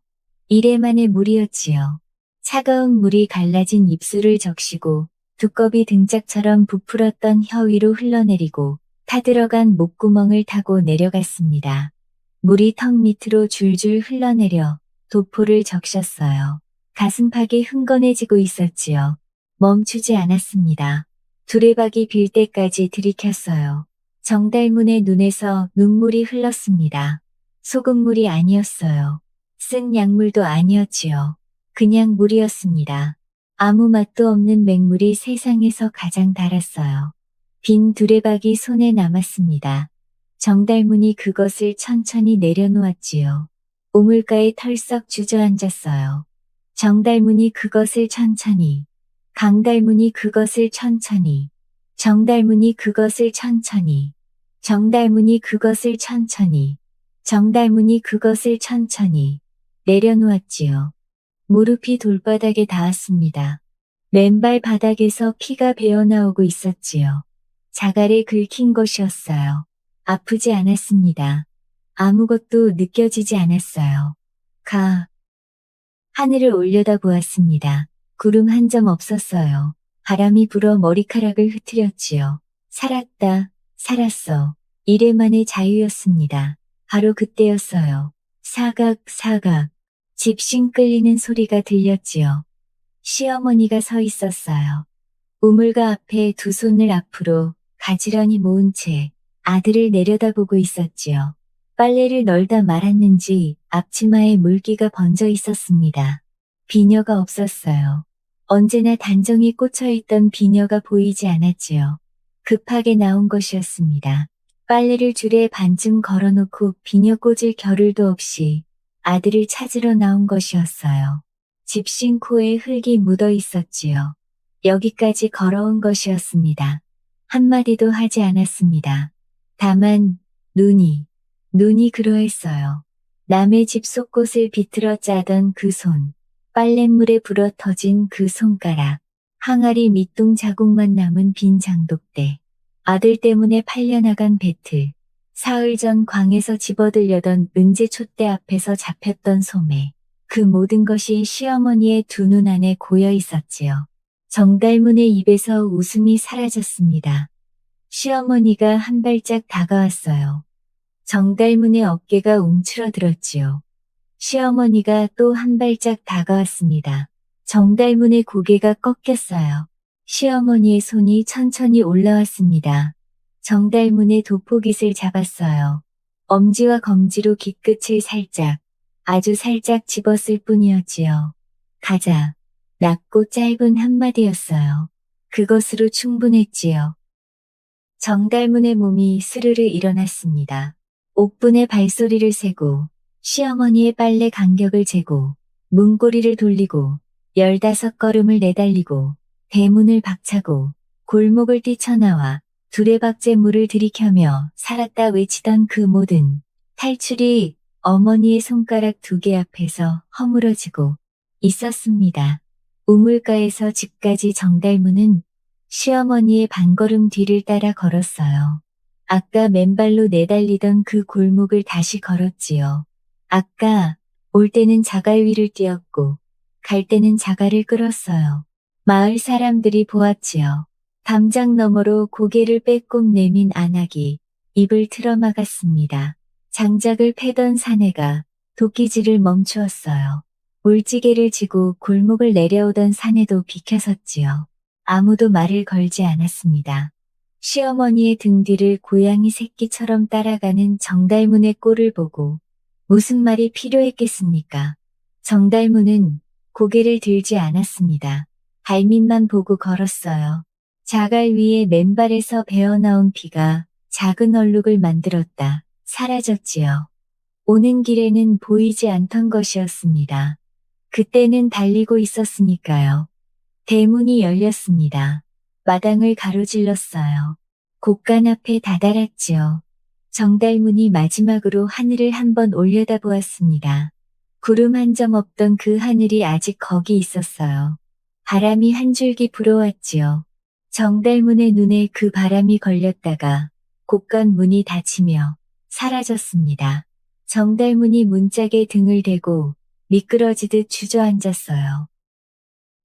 이래만의 물이었지요. 차가운 물이 갈라진 입술을 적시고 두꺼비 등짝처럼 부풀었던 혀 위로 흘러내리고 타들어간 목구멍을 타고 내려갔습니다. 물이 턱 밑으로 줄줄 흘러내려 도포를 적셨어요. 가슴팍이 흥건해지고 있었지요. 멈추지 않았습니다. 두레박이 빌 때까지 들이켰어요. 정달문의 눈에서 눈물이 흘렀습니다. 소금물이 아니었어요. 쓴 약물도 아니었지요. 그냥 물이었습니다. 아무 맛도 없는 맹물이 세상에서 가장 달았어요. 빈 두레박이 손에 남았습니다. 정달문이 그것을 천천히 내려놓았지요. 우물가에 털썩 주저앉았어요. 정달문이 그것을 천천히, 강달문이 그것을 천천히, 정달문이 그것을 천천히, 정달문이 그것을 천천히, 정달문이 그것을 천천히 내려놓았지요. 무릎이 돌바닥에 닿았습니다. 맨발 바닥에서 피가 배어나오고 있었지요. 자갈에 긁힌 것이었어요. 아프지 않았습니다. 아무것도 느껴지지 않았어요. 하늘을 올려다보았습니다. 구름 한 점 없었어요. 바람이 불어 머리카락을 흐트렸지요. 살았다, 살았어. 이래만의 자유였습니다. 바로 그때였어요. 사각, 사각. 집신 끌리는 소리가 들렸지요. 시어머니가 서 있었어요. 우물가 앞에 두 손을 앞으로 가지런히 모은 채 아들을 내려다보고 있었지요. 빨래를 널다 말았는지 앞치마에 물기가 번져 있었습니다. 비녀가 없었어요. 언제나 단정히 꽂혀있던 비녀가 보이지 않았지요. 급하게 나온 것이었습니다. 빨래를 줄에 반쯤 걸어놓고 비녀 꽂을 겨를도 없이 아들을 찾으러 나온 것이었어요. 집신 코에 흙이 묻어 있었지요. 여기까지 걸어온 것이었습니다. 한마디도 하지 않았습니다. 다만 눈이 그러했어요. 남의 집 속곳을 비틀어 짜던 그 손, 빨랫물에 불어 터진 그 손가락, 항아리 밑동 자국만 남은 빈 장독대, 아들 때문에 팔려나간 배틀, 사흘 전 광에서 집어들려던 은재 촛대 앞에서 잡혔던 소매, 그 모든 것이 시어머니의 두 눈 안에 고여 있었지요. 정달문의 입에서 웃음이 사라졌습니다. 시어머니가 한 발짝 다가왔어요. 정달문의 어깨가 움츠러들었지요. 시어머니가 또 한 발짝 다가왔습니다. 정달문의 고개가 꺾였어요. 시어머니의 손이 천천히 올라왔습니다. 정달문의 도포깃을 잡았어요. 엄지와 검지로 깃끝을 살짝, 아주 살짝 집었을 뿐이었지요. 가자. 낮고 짧은 한마디였어요. 그것으로 충분했지요. 정달문의 몸이 스르르 일어났습니다. 옥분의 발소리를 세고 시어머니의 빨래 간격을 재고 문고리를 돌리고 15걸음을 내달리고 대문을 박차고 골목을 뛰쳐나와 두레박째 물을 들이켜며 살았다 외치던 그 모든 탈출이 어머니의 손가락 두 개 앞에서 허물어지고 있었습니다. 우물가에서 집까지 정달문은 시어머니의 반걸음 뒤를 따라 걸었어요. 아까 맨발로 내달리던 그 골목을 다시 걸었지요. 아까 올 때는 자갈 위를 뛰었고 갈 때는 자갈을 끌었어요. 마을 사람들이 보았지요. 담장 너머로 고개를 빼꼼 내민 안악이 입을 틀어막았습니다. 장작을 패던 사내가 도끼질을 멈추었어요. 물지개를 지고 골목을 내려오던 사내도 비켜섰지요. 아무도 말을 걸지 않았습니다. 시어머니의 등 뒤를 고양이 새끼처럼 따라가는 정달문의 꼴을 보고 무슨 말이 필요했겠습니까? 정달문은 고개를 들지 않았습니다. 발밑만 보고 걸었어요. 자갈 위에 맨발에서 배어나온 피가 작은 얼룩을 만들었다. 사라졌지요. 오는 길에는 보이지 않던 것이었습니다. 그때는 달리고 있었으니까요. 대문이 열렸습니다. 마당을 가로질렀어요. 곳간 앞에 다다랐지요. 정달문이 마지막으로 하늘을 한번 올려다보았습니다. 구름 한 점 없던 그 하늘이 아직 거기 있었어요. 바람이 한 줄기 불어왔지요. 정달문의 눈에 그 바람이 걸렸다가 곳간 문이 닫히며 사라졌습니다. 정달문이 문짝에 등을 대고 미끄러지듯 주저앉았어요.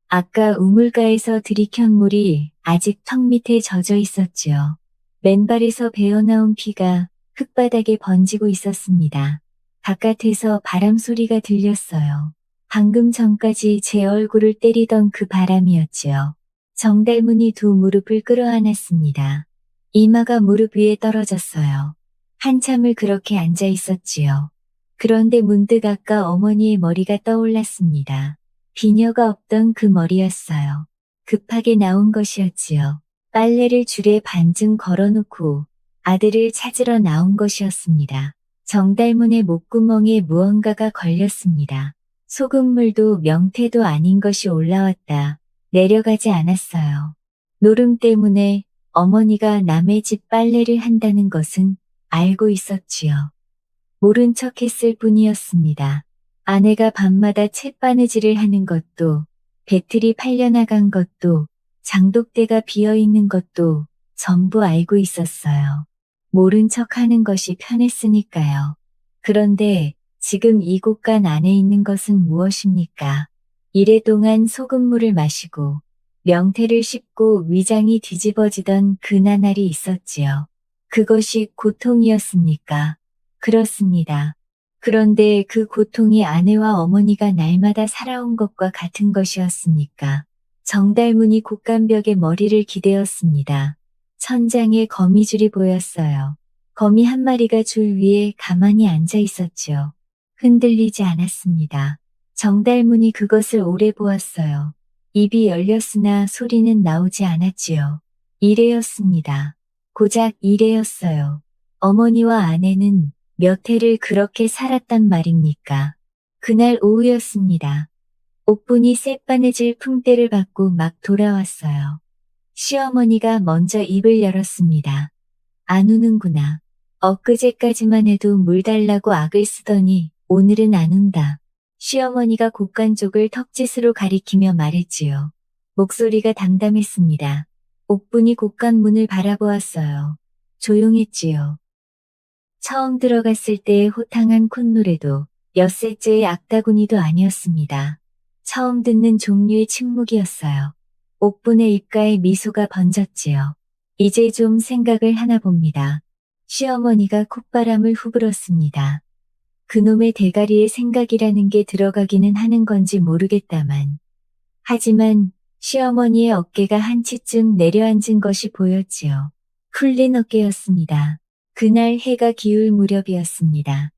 아까 우물가에서 들이켠 물이 아직 턱 밑에 젖어 있었지요. 맨발에서 배어나온 피가 흙바닥에 번지고 있었습니다. 바깥에서 바람 소리가 들렸어요. 방금 전까지 제 얼굴을 때리던 그 바람이었지요. 정달문이 두 무릎을 끌어안았습니다. 이마가 무릎 위에 떨어졌어요. 한참을 그렇게 앉아 있었지요. 그런데 문득 아까 어머니의 머리가 떠올랐습니다. 비녀가 없던 그 머리였어요. 급하게 나온 것이었지요. 빨래를 줄에 반쯤 걸어놓고 아들을 찾으러 나온 것이었습니다. 정달문의 목구멍에 무언가가 걸렸습니다. 소금물도 명태도 아닌 것이 올라왔다. 내려가지 않았어요. 노름 때문에 어머니가 남의 집 빨래를 한다는 것은 알고 있었지요. 모른 척 했을 뿐이었습니다. 아내가 밤마다 챗바느질을 하는 것도, 배틀이 팔려나간 것도, 장독대가 비어있는 것도 전부 알고 있었어요. 모른 척 하는 것이 편했으니까요. 그런데 지금 이 곳간 안에 있는 것은 무엇입니까? 이래동안 소금물을 마시고 명태를 씹고 위장이 뒤집어지던 그 나날이 있었지요. 그것이 고통이었습니까? 그렇습니다. 그런데 그 고통이 아내와 어머니가 날마다 살아온 것과 같은 것이었습니까? 정달문이 곡간벽에 머리를 기대었습니다. 천장에 거미줄이 보였어요. 거미 한 마리가 줄 위에 가만히 앉아 있었지요. 흔들리지 않았습니다. 정달문이 그것을 오래 보았어요. 입이 열렸으나 소리는 나오지 않았지요. 이래였습니다. 고작 이래였어요. 어머니와 아내는 몇 해를 그렇게 살았단 말입니까? 그날 오후였습니다. 옥분이 쌔바느질 품대를 받고 막 돌아왔어요. 시어머니가 먼저 입을 열었습니다. 안 우는구나. 엊그제까지만 해도 물 달라고 악을 쓰더니 오늘은 안 운다. 시어머니가 곡간 쪽을 턱짓으로 가리키며 말했지요. 목소리가 담담했습니다. 옥분이 곡간 문을 바라보았어요. 조용했지요. 처음 들어갔을 때의 호탕한 콧노래도 엿새째의 악다구니도 아니었습니다. 처음 듣는 종류의 침묵이었어요. 옥분의 입가에 미소가 번졌지요. 이제 좀 생각을 하나 봅니다. 시어머니가 콧바람을 후불었습니다. 그놈의 대가리에 생각이라는 게 들어가기는 하는 건지 모르겠다만. 하지만 시어머니의 어깨가 한치쯤 내려앉은 것이 보였지요. 풀린 어깨였습니다. 그날 해가 기울 무렵이었습니다.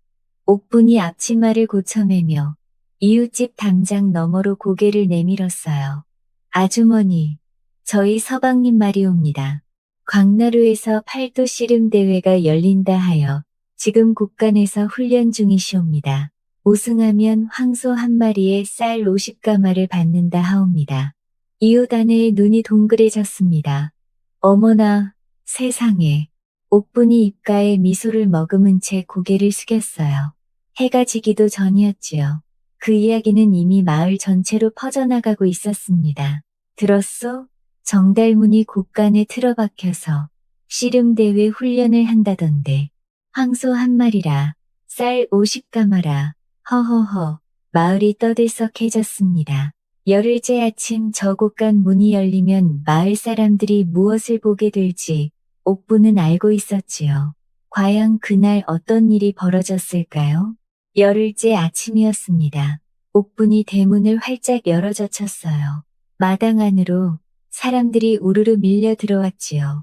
옥분이 앞치마를 고쳐매며 이웃집 담장 너머로 고개를 내밀었어요. 아주머니, 저희 서방님 말이옵니다. 광나루에서 팔도 씨름 대회가 열린다 하여 지금 곳간에서 훈련 중이시옵니다. 우승하면 황소 한 마리에 쌀 50가마를 받는다 하옵니다. 이웃 아내의 눈이 동그래졌습니다. 어머나, 세상에. 옥분이 입가에 미소를 머금은 채 고개를 숙였어요. 해가 지기도 전이었지요. 그 이야기는 이미 마을 전체로 퍼져나가고 있었습니다. 들었소? 정달문이 곳간에 틀어박혀서 씨름대회 훈련을 한다던데. 황소 한 마리라, 쌀 50가마라, 허허허, 마을이 떠들썩해졌습니다. 열흘째 아침 저 곳간 문이 열리면 마을 사람들이 무엇을 보게 될지 옥분은 알고 있었지요. 과연 그날 어떤 일이 벌어졌을까요? 열흘째 아침이었습니다. 옥분이 대문을 활짝 열어젖혔어요. 마당 안으로 사람들이 우르르 밀려 들어왔지요.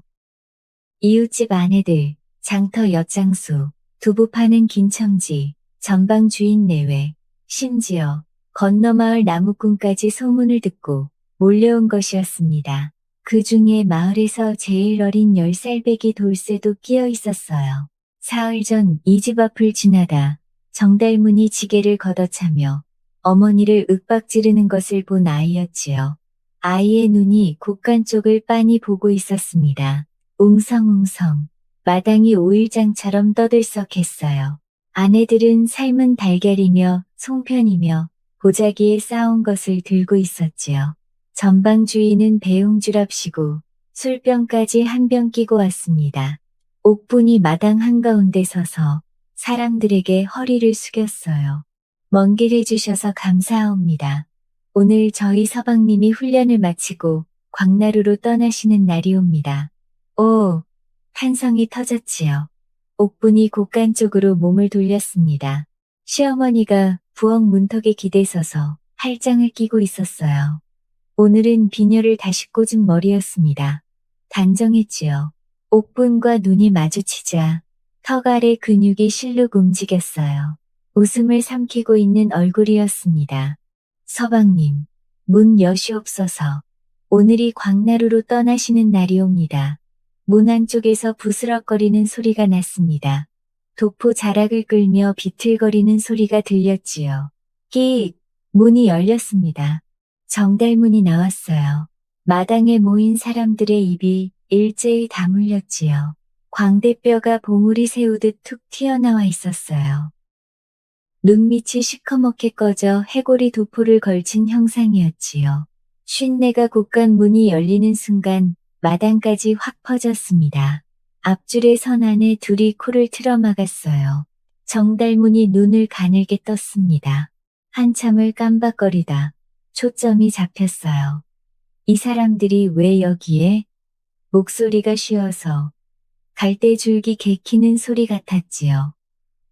이웃집 아내들, 장터 엿장수, 두부 파는 김첨지, 전방 주인 내외, 심지어 건너마을 나무꾼까지 소문을 듣고 몰려온 것이었습니다. 그 중에 마을에서 제일 어린 10살배기 돌쇠도 끼어 있었어요. 사흘 전 이 집 앞을 지나다 정달문이 지게를 걷어차며 어머니를 윽박지르는 것을 본 아이였지요. 아이의 눈이 곳간 쪽을 빤히 보고 있었습니다. 웅성웅성 마당이 오일장처럼 떠들썩했어요. 아내들은 삶은 달걀이며 송편이며 보자기에 쌓은 것을 들고 있었지요. 전방주인은 배웅주랍시고 술병까지 한 병 끼고 왔습니다. 옥분이 마당 한가운데 서서 사람들에게 허리를 숙였어요. 먼 길 해주셔서 감사합니다. 오늘 저희 서방님이 훈련을 마치고 광나루로 떠나시는 날이옵니다. 오, 환성이 터졌지요. 옥분이 곳간 쪽으로 몸을 돌렸습니다. 시어머니가 부엌 문턱에 기대서서 할장을 끼고 있었어요. 오늘은 비녀를 다시 꽂은 머리였습니다. 단정했지요. 옥분과 눈이 마주치자 턱 아래 근육이 실룩 움직였어요. 웃음을 삼키고 있는 얼굴이었습니다. 서방님, 문 여시옵소서. 오늘이 광나루로 떠나시는 날이옵니다. 문 안쪽에서 부스럭거리는 소리가 났습니다. 도포 자락을 끌며 비틀거리는 소리가 들렸지요. 끼익! 문이 열렸습니다. 정달문이 나왔어요. 마당에 모인 사람들의 입이 일제히 다물렸지요. 광대뼈가 봉우리 세우듯 툭 튀어나와 있었어요. 눈밑이 시커멓게 꺼져 해골이 도포를 걸친 형상이었지요. 쉰내가 곳간 문이 열리는 순간 마당까지 확 퍼졌습니다. 앞줄의 선 안에 둘이 코를 틀어막았어요. 정달문이 눈을 가늘게 떴습니다. 한참을 깜박거리다 초점이 잡혔어요. 이 사람들이 왜 여기에? 목소리가 쉬어서 갈대줄기 개키는 소리 같았지요.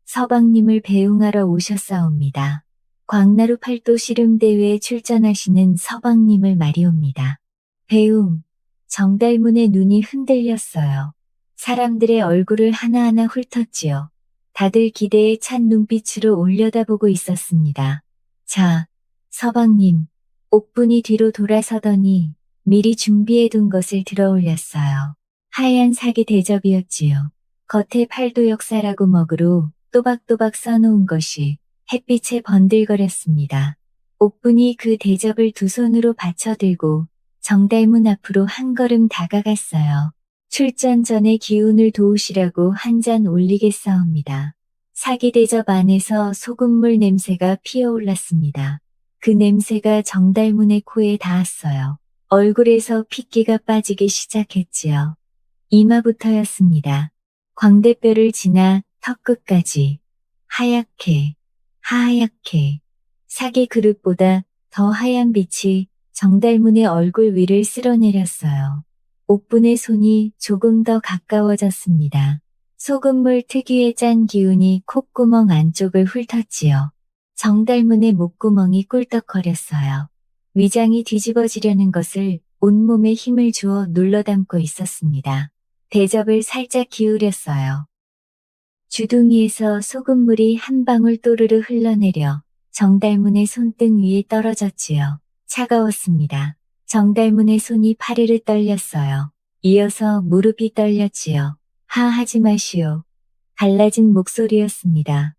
서방님을 배웅하러 오셨사옵니다. 광나루 팔도 씨름대회에 출전하시는 서방님을 말이옵니다. 배웅, 정달문의 눈이 흔들렸어요. 사람들의 얼굴을 하나하나 훑었지요. 다들 기대에 찬 눈빛으로 올려다보고 있었습니다. 자, 서방님, 옥분이 뒤로 돌아서더니 미리 준비해둔 것을 들어올렸어요. 하얀 사기 대접이었지요. 겉에 팔도 역사라고 먹으로 또박또박 써놓은 것이 햇빛에 번들거렸습니다. 옥분이 그 대접을 두 손으로 받쳐들고 정달문 앞으로 한 걸음 다가갔어요. 출전 전에 기운을 도우시라고 한 잔 올리겠사옵니다. 사기 대접 안에서 소금물 냄새가 피어올랐습니다. 그 냄새가 정달문의 코에 닿았어요. 얼굴에서 핏기가 빠지기 시작했지요. 이마부터였습니다. 광대뼈를 지나 턱 끝까지 하얗게 하얗게 사기 그릇보다 더 하얀 빛이 정달문의 얼굴 위를 쓸어내렸어요. 옥분의 손이 조금 더 가까워졌습니다. 소금물 특유의 짠 기운이 콧구멍 안쪽을 훑었지요. 정달문의 목구멍이 꿀떡거렸어요. 위장이 뒤집어지려는 것을 온몸에 힘을 주어 눌러담고 있었습니다. 대접을 살짝 기울였어요. 주둥이에서 소금물이 한 방울 또르르 흘러내려 정달문의 손등 위에 떨어졌지요. 차가웠습니다. 정달문의 손이 파르르 떨렸어요. 이어서 무릎이 떨렸지요. 하하지 마시오. 갈라진 목소리였습니다.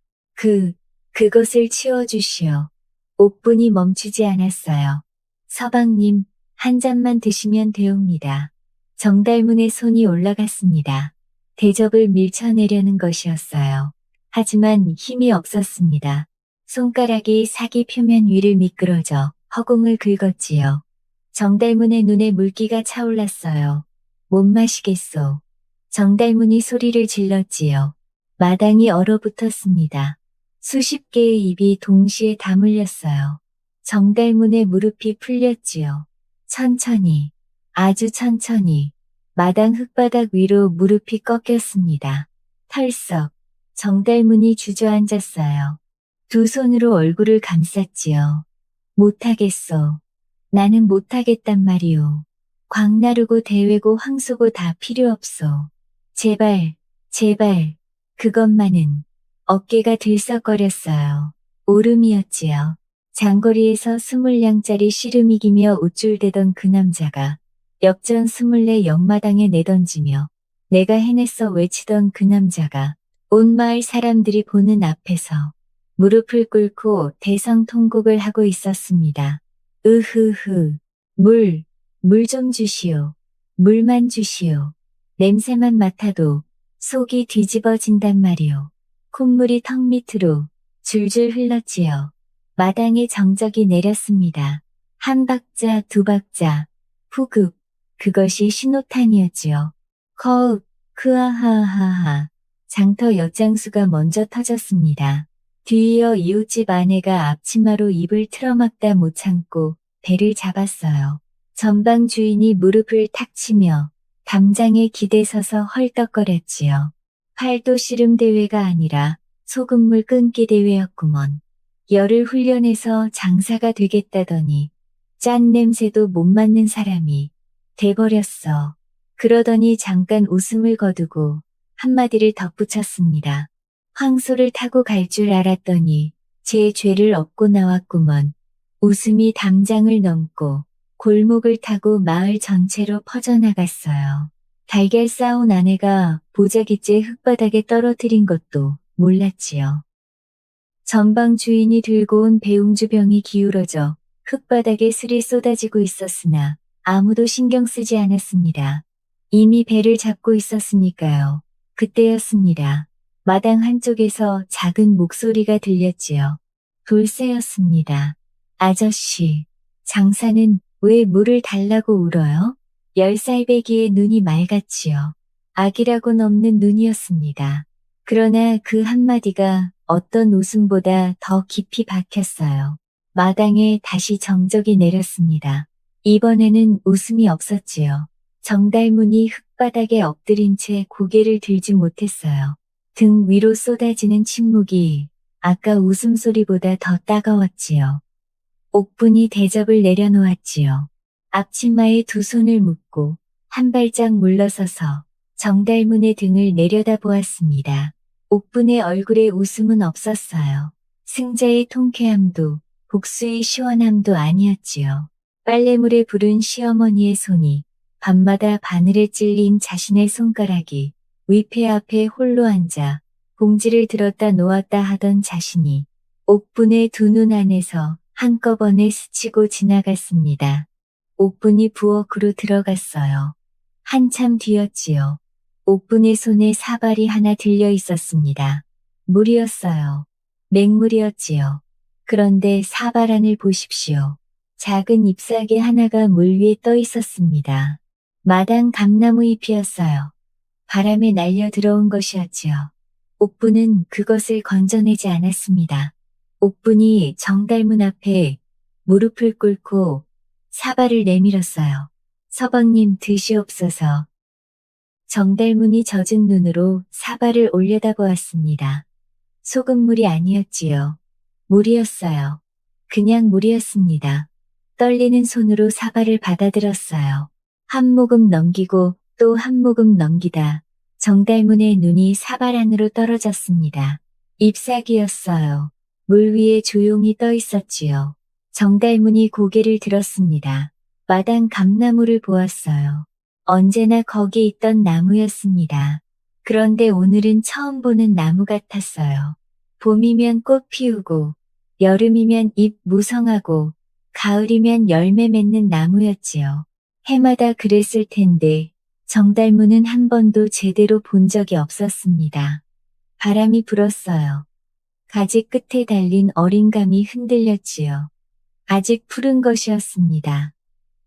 그것을 치워주시오. 옥분이 멈추지 않았어요. 서방님, 한 잔만 드시면 되옵니다. 정달문의 손이 올라갔습니다. 대접을 밀쳐내려는 것이었어요. 하지만 힘이 없었습니다. 손가락이 사기 표면 위를 미끄러져 허공을 긁었지요. 정달문의 눈에 물기가 차올랐어요. 못 마시겠소. 정달문이 소리를 질렀지요. 마당이 얼어붙었습니다. 수십 개의 입이 동시에 다물렸어요. 정달문의 무릎이 풀렸지요. 천천히, 아주 천천히 마당 흙바닥 위로 무릎이 꺾였습니다. 털썩 정달문이 주저앉았어요. 두 손으로 얼굴을 감쌌지요. 못하겠어. 나는 못하겠단 말이오. 광나루고 대회고 황소고 다 필요 없어. 제발, 제발. 그것만은. 어깨가 들썩거렸어요. 오름이었지요. 장거리에서 20량짜리 씨름 이기며 우쭐대던 그 남자가 역전 24 옆마당에 내던지며 내가 해냈어 외치던 그 남자가 온 마을 사람들이 보는 앞에서 무릎을 꿇고 대성통곡을 하고 있었습니다. 으흐흐. 물 좀 주시오. 물만 주시오. 냄새만 맡아도 속이 뒤집어진단 말이오. 콧물이 턱 밑으로 줄줄 흘렀지요. 마당에 정적이 내렸습니다. 한 박자, 두 박자, 후극. 그것이 신호탄이었지요. 커읍, 크아하하하. 장터 엿장수가 먼저 터졌습니다. 뒤이어 이웃집 아내가 앞치마로 입을 틀어막다 못 참고 배를 잡았어요. 전방 주인이 무릎을 탁 치며 담장에 기대서서 헐떡거렸지요. 팔도 씨름 대회가 아니라 소금물 끊기 대회였구먼. 열을 훈련해서 장사가 되겠다더니 짠 냄새도 못 맡는 사람이 돼버렸어. 그러더니 잠깐 웃음을 거두고 한마디를 덧붙였습니다. 황소를 타고 갈 줄 알았더니 제 죄를 업고 나왔구먼. 웃음이 담장을 넘고 골목을 타고 마을 전체로 퍼져나갔어요. 달걀 싸온 아내가 보자기째 흙바닥에 떨어뜨린 것도 몰랐지요. 전방 주인이 들고 온 배웅주병이 기울어져 흙바닥에 술이 쏟아지고 있었으나 아무도 신경 쓰지 않았습니다. 이미 배를 잡고 있었으니까요. 그때였습니다. 마당 한쪽에서 작은 목소리가 들렸지요. 돌쇠였습니다. 아저씨, 장사는 왜 물을 달라고 울어요? 10살배기의 눈이 맑았지요. 악이라곤 없는 눈이었습니다. 그러나 그 한마디가 어떤 웃음보다 더 깊이 박혔어요. 마당에 다시 정적이 내렸습니다. 이번에는 웃음이 없었지요. 정달문이 흙바닥에 엎드린 채 고개를 들지 못했어요. 등 위로 쏟아지는 침묵이 아까 웃음소리보다 더 따가웠지요. 옥분이 대접을 내려놓았지요. 앞치마에 두 손을 묶고 한 발짝 물러서서 정달문의 등을 내려다보았습니다. 옥분의 얼굴에 웃음은 없었어요. 승자의 통쾌함도 복수의 시원함도 아니었지요. 빨래물에 부른 시어머니의 손이 밤마다 바늘에 찔린 자신의 손가락이 위패 앞에 홀로 앉아 봉지를 들었다 놓았다 하던 자신이 옥분의 두 눈 안에서 한꺼번에 스치고 지나갔습니다. 옥분이 부엌으로 들어갔어요. 한참 뒤였지요. 옥분의 손에 사발이 하나 들려 있었습니다. 물이었어요. 맹물이었지요. 그런데 사발 안을 보십시오. 작은 잎사귀 하나가 물 위에 떠 있었습니다. 마당 감나무 잎이었어요. 바람에 날려 들어온 것이었지요. 옥분은 그것을 건져내지 않았습니다. 옥분이 정달문 앞에 무릎을 꿇고 사발을 내밀었어요. 서방님 드시옵소서. 정달문이 젖은 눈으로 사발을 올려다보았습니다. 소금물이 아니었지요. 물이었어요. 그냥 물이었습니다. 떨리는 손으로 사발을 받아들었어요. 한 모금 넘기고 또 한 모금 넘기다 정달문의 눈이 사발 안으로 떨어졌습니다. 잎사귀였어요. 물 위에 조용히 떠 있었지요. 정달문이 고개를 들었습니다. 마당 감나무를 보았어요. 언제나 거기 있던 나무였습니다. 그런데 오늘은 처음 보는 나무 같았어요. 봄이면 꽃 피우고 여름이면 잎 무성하고 가을이면 열매 맺는 나무였지요. 해마다 그랬을 텐데 정달문은 한 번도 제대로 본 적이 없었습니다. 바람이 불었어요. 가지 끝에 달린 어린 감이 흔들렸지요. 아직 푸른 것이었습니다.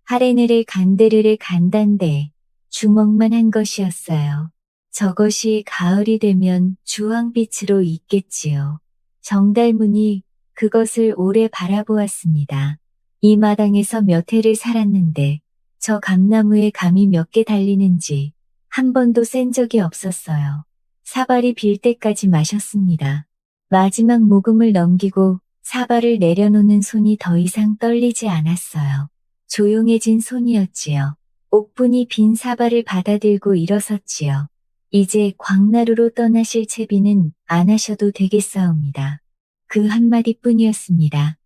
하레네레 간데르레 간단데 주먹만 한 것이었어요. 저것이 가을이 되면 주황빛으로 익겠지요. 정달문이 그것을 오래 바라보았습니다. 이 마당에서 몇 해를 살았는데 저 감나무에 감이 몇 개 달리는지 한 번도 센 적이 없었어요. 사발이 빌 때까지 마셨습니다. 마지막 모금을 넘기고 사발을 내려놓는 손이 더 이상 떨리지 않았어요. 조용해진 손이었지요. 옥분이 빈 사발을 받아들고 일어섰지요. 이제 광나루로 떠나실 채비는 안 하셔도 되겠사옵니다. 그 한마디뿐이었습니다.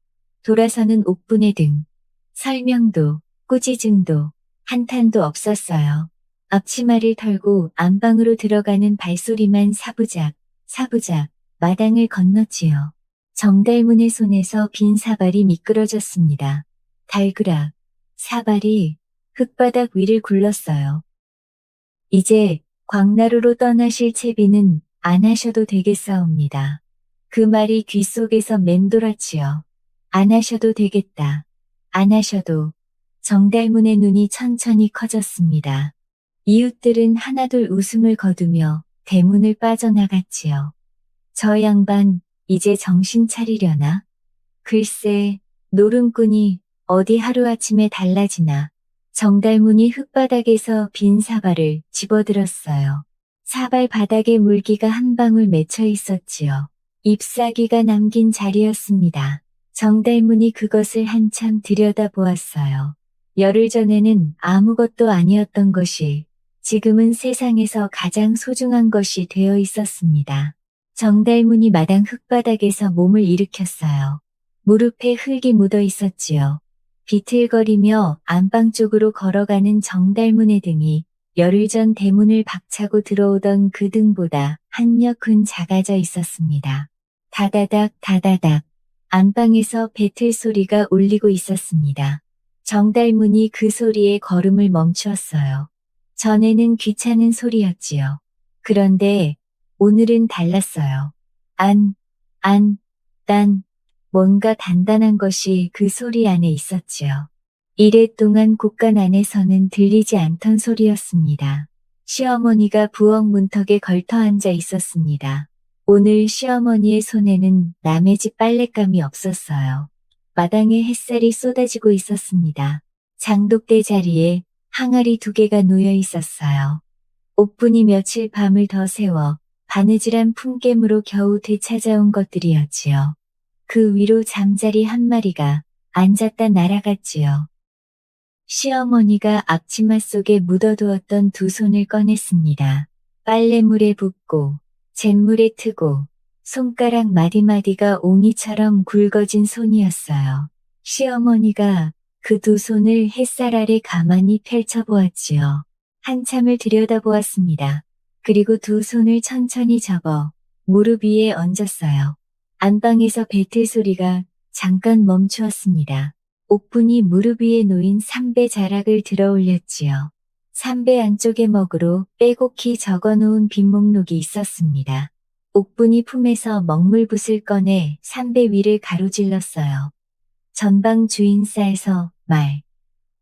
돌아서는 옥분의 등. 설명도 꾸짖음도 한탄도 없었어요. 앞치마를 털고 안방으로 들어가는 발소리만 사부작 사부작 마당을 건넜지요. 정달문의 손에서 빈 사발이 미끄러졌습니다. 달그락, 사발이 흙바닥 위를 굴렀어요. 이제 광나루로 떠나실 채비는 안 하셔도 되겠사옵니다. 그 말이 귓속에서 맴돌았지요. 안 하셔도 되겠다. 안 하셔도. 정달문의 눈이 천천히 커졌습니다. 이웃들은 하나둘 웃음을 거두며 대문을 빠져나갔지요. 저 양반 이제 정신 차리려나? 글쎄, 노름꾼이 어디 하루아침에 달라지나. 정달문이 흙바닥에서 빈 사발을 집어들었어요. 사발 바닥에 물기가 한 방울 맺혀 있었지요. 잎사귀가 남긴 자리였습니다. 정달문이 그것을 한참 들여다보았어요. 열흘 전에는 아무것도 아니었던 것이 지금은 세상에서 가장 소중한 것이 되어 있었습니다. 정달문이 마당 흙바닥에서 몸을 일으켰어요. 무릎에 흙이 묻어 있었지요. 비틀거리며 안방 쪽으로 걸어가는 정달문의 등이 열흘 전 대문을 박차고 들어오던 그 등보다 한여큼 작아져 있었습니다. 다다닥 다다닥 안방에서 배틀 소리가 울리고 있었습니다. 정달문이 그 소리에 걸음을 멈추었어요. 전에는 귀찮은 소리였지요. 그런데 오늘은 달랐어요. 딴, 뭔가 단단한 것이 그 소리 안에 있었지요. 이랫동안 곳간 안에서는 들리지 않던 소리였습니다. 시어머니가 부엌 문턱에 걸터 앉아 있었습니다. 오늘 시어머니의 손에는 남의 집 빨랫감이 없었어요. 마당에 햇살이 쏟아지고 있었습니다. 장독대 자리에 항아리 2개가 놓여 있었어요. 옥분이 며칠 밤을 더 새워 바느질한 품갰으로 겨우 되찾아온 것들이었지요. 그 위로 잠자리 한 마리가 앉았다 날아갔지요. 시어머니가 앞치마 속에 묻어두었던 2 손을 꺼냈습니다. 빨래물에 붓고 잿물에 트고 손가락 마디마디가 옹이처럼 굵어진 손이었어요. 시어머니가 그 2 손을 햇살 아래 가만히 펼쳐보았지요. 한참을 들여다보았습니다. 그리고 2 손을 천천히 접어 무릎 위에 얹었어요. 안방에서 배틀 소리가 잠깐 멈추었습니다. 옥분이 무릎 위에 놓인 삼배 자락을 들어 올렸지요. 삼배 안쪽에 먹으로 빼곡히 적어놓은 빈목록이 있었습니다. 옥분이 품에서 먹물붓을 꺼내 삼배 위를 가로질렀어요. 전방 주인사에서 말.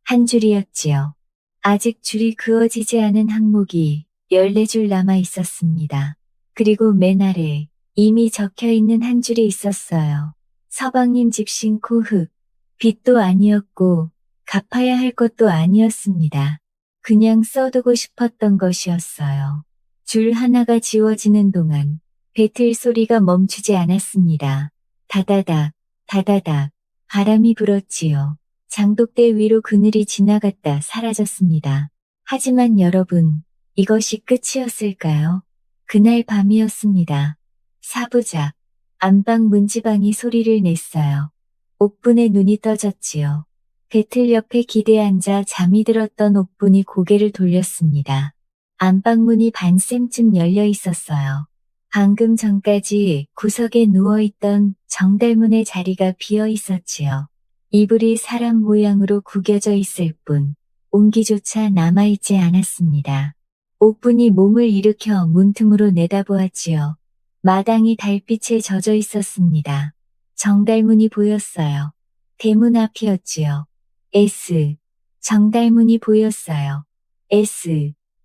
한 줄이었지요. 아직 줄이 그어지지 않은 항목이 14줄 남아 있었습니다. 그리고 맨 아래 이미 적혀있는 한 줄이 있었어요. 서방님 집신 코흑. 빚도 아니었고 갚아야 할 것도 아니었습니다. 그냥 써두고 싶었던 것이었어요. 줄 하나가 지워지는 동안 배틀 소리가 멈추지 않았습니다. 다다닥, 다다닥, 바람이 불었지요. 장독대 위로 그늘이 지나갔다 사라졌습니다. 하지만 여러분, 이것이 끝이었을까요? 그날 밤이었습니다. 사부작, 안방 문지방이 소리를 냈어요. 옥분의 눈이 떠졌지요. 배틀 옆에 기대에 앉아 잠이 들었던 옥분이 고개를 돌렸습니다. 안방문이 반쌤쯤 열려 있었어요. 방금 전까지 구석에 누워있던 정달문의 자리가 비어 있었지요. 이불이 사람 모양으로 구겨져 있을 뿐 온기조차 남아있지 않았습니다. 옥분이 몸을 일으켜 문틈으로 내다보았지요. 마당이 달빛에 젖어 있었습니다. 정달문이 보였어요. 대문 앞이었지요. 정달문이 보였어요.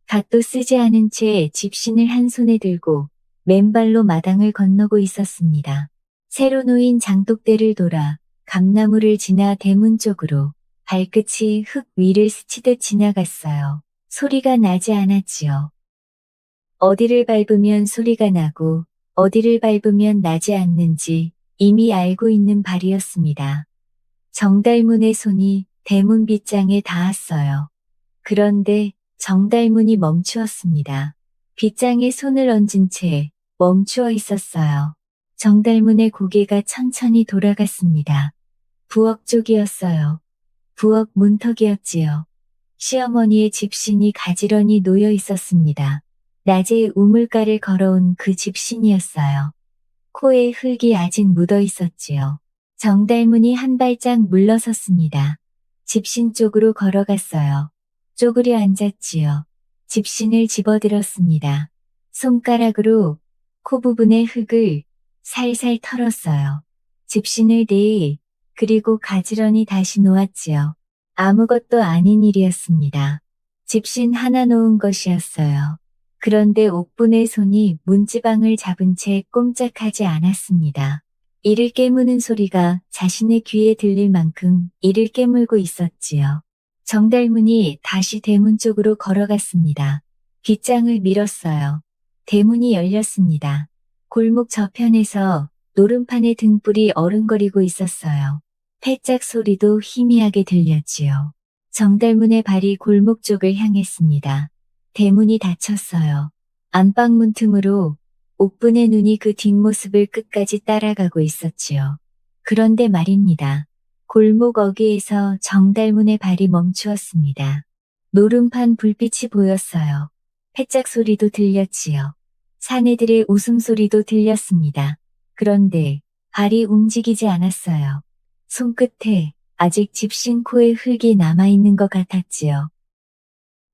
갓도 쓰지 않은 채 집신을 한 손에 들고 맨발로 마당을 건너고 있었습니다. 새로 놓인 장독대를 돌아 감나무를 지나 대문 쪽으로 발끝이 흙 위를 스치듯 지나갔어요. 소리가 나지 않았지요. 어디를 밟으면 소리가 나고 어디를 밟으면 나지 않는지 이미 알고 있는 발이었습니다. 정달문의 손이 대문 빗장에 닿았어요. 그런데 정달문이 멈추었습니다. 빗장에 손을 얹은 채 멈추어 있었어요. 정달문의 고개가 천천히 돌아갔습니다. 부엌 쪽이었어요. 부엌 문턱이었지요. 시어머니의 집신이 가지런히 놓여 있었습니다. 낮에 우물가를 걸어온 그 집신이었어요. 코에 흙이 아직 묻어 있었지요. 정달문이 한 발짝 물러섰습니다. 집신 쪽으로 걸어갔어요. 쪼그려 앉았지요. 집신을 집어들었습니다. 손가락으로 코 부분의 흙을 살살 털었어요. 집신을 그리고 가지런히 다시 놓았지요. 아무것도 아닌 일이었습니다. 집신 하나 놓은 것이었어요. 그런데 옥분의 손이 문지방을 잡은 채 꼼짝하지 않았습니다. 이를 깨무는 소리가 자신의 귀에 들릴 만큼 이를 깨물고 있었지요. 정달문이 다시 대문 쪽으로 걸어갔습니다. 빗장을 밀었어요. 대문이 열렸습니다. 골목 저편에서 노름판의 등불이 어른거리고 있었어요. 패짝 소리도 희미하게 들렸지요. 정달문의 발이 골목 쪽을 향했습니다. 대문이 닫혔어요. 안방문 틈으로 옥분의 눈이 그 뒷모습을 끝까지 따라가고 있었지요. 그런데 말입니다. 골목 어귀에서 정달문의 발이 멈추었습니다. 노름판 불빛이 보였어요. 패짝 소리도 들렸지요. 사내들의 웃음소리도 들렸습니다. 그런데 발이 움직이지 않았어요. 손끝에 아직 집신 코에 흙이 남아있는 것 같았지요.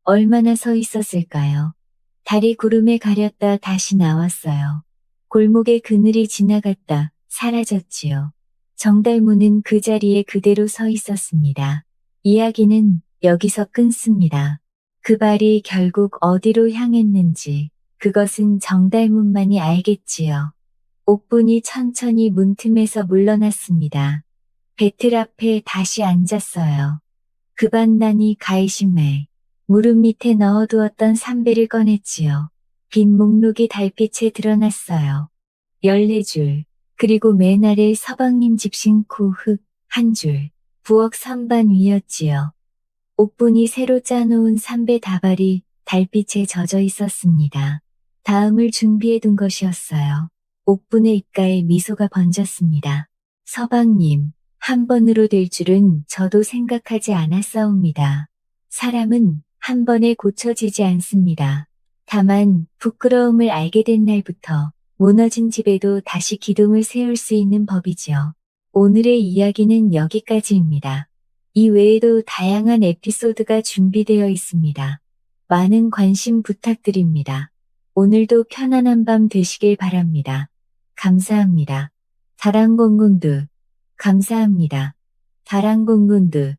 얼마나 서 있었을까요? 달이 구름에 가렸다 다시 나왔어요. 골목의 그늘이 지나갔다 사라졌지요. 정달문은 그 자리에 그대로 서 있었습니다. 이야기는 여기서 끊습니다. 그 발이 결국 어디로 향했는지 그것은 정달문만이 알겠지요. 옥분이 천천히 문틈에서 물러났습니다. 배틀 앞에 다시 앉았어요. 급한난이 가이심에 무릎 밑에 넣어두었던 삼배를 꺼냈지요. 빈 목록이 달빛에 드러났어요. 14줄, 그리고 맨 아래 서방님 집신 코 흙 한 줄, 부엌 선반 위였지요. 옥분이 새로 짜놓은 삼배 다발이 달빛에 젖어 있었습니다. 다음을 준비해둔 것이었어요. 옥분의 입가에 미소가 번졌습니다. 서방님, 한 번으로 될 줄은 저도 생각하지 않았사옵니다. 사람은 한 번에 고쳐지지 않습니다. 다만 부끄러움을 알게 된 날부터 무너진 집에도 다시 기둥을 세울 수 있는 법이지요. 오늘의 이야기는 여기까지입니다. 이 외에도 다양한 에피소드가 준비되어 있습니다. 많은 관심 부탁드립니다. 오늘도 편안한 밤 되시길 바랍니다. 감사합니다. 다랑공군두 감사합니다. 다랑공군두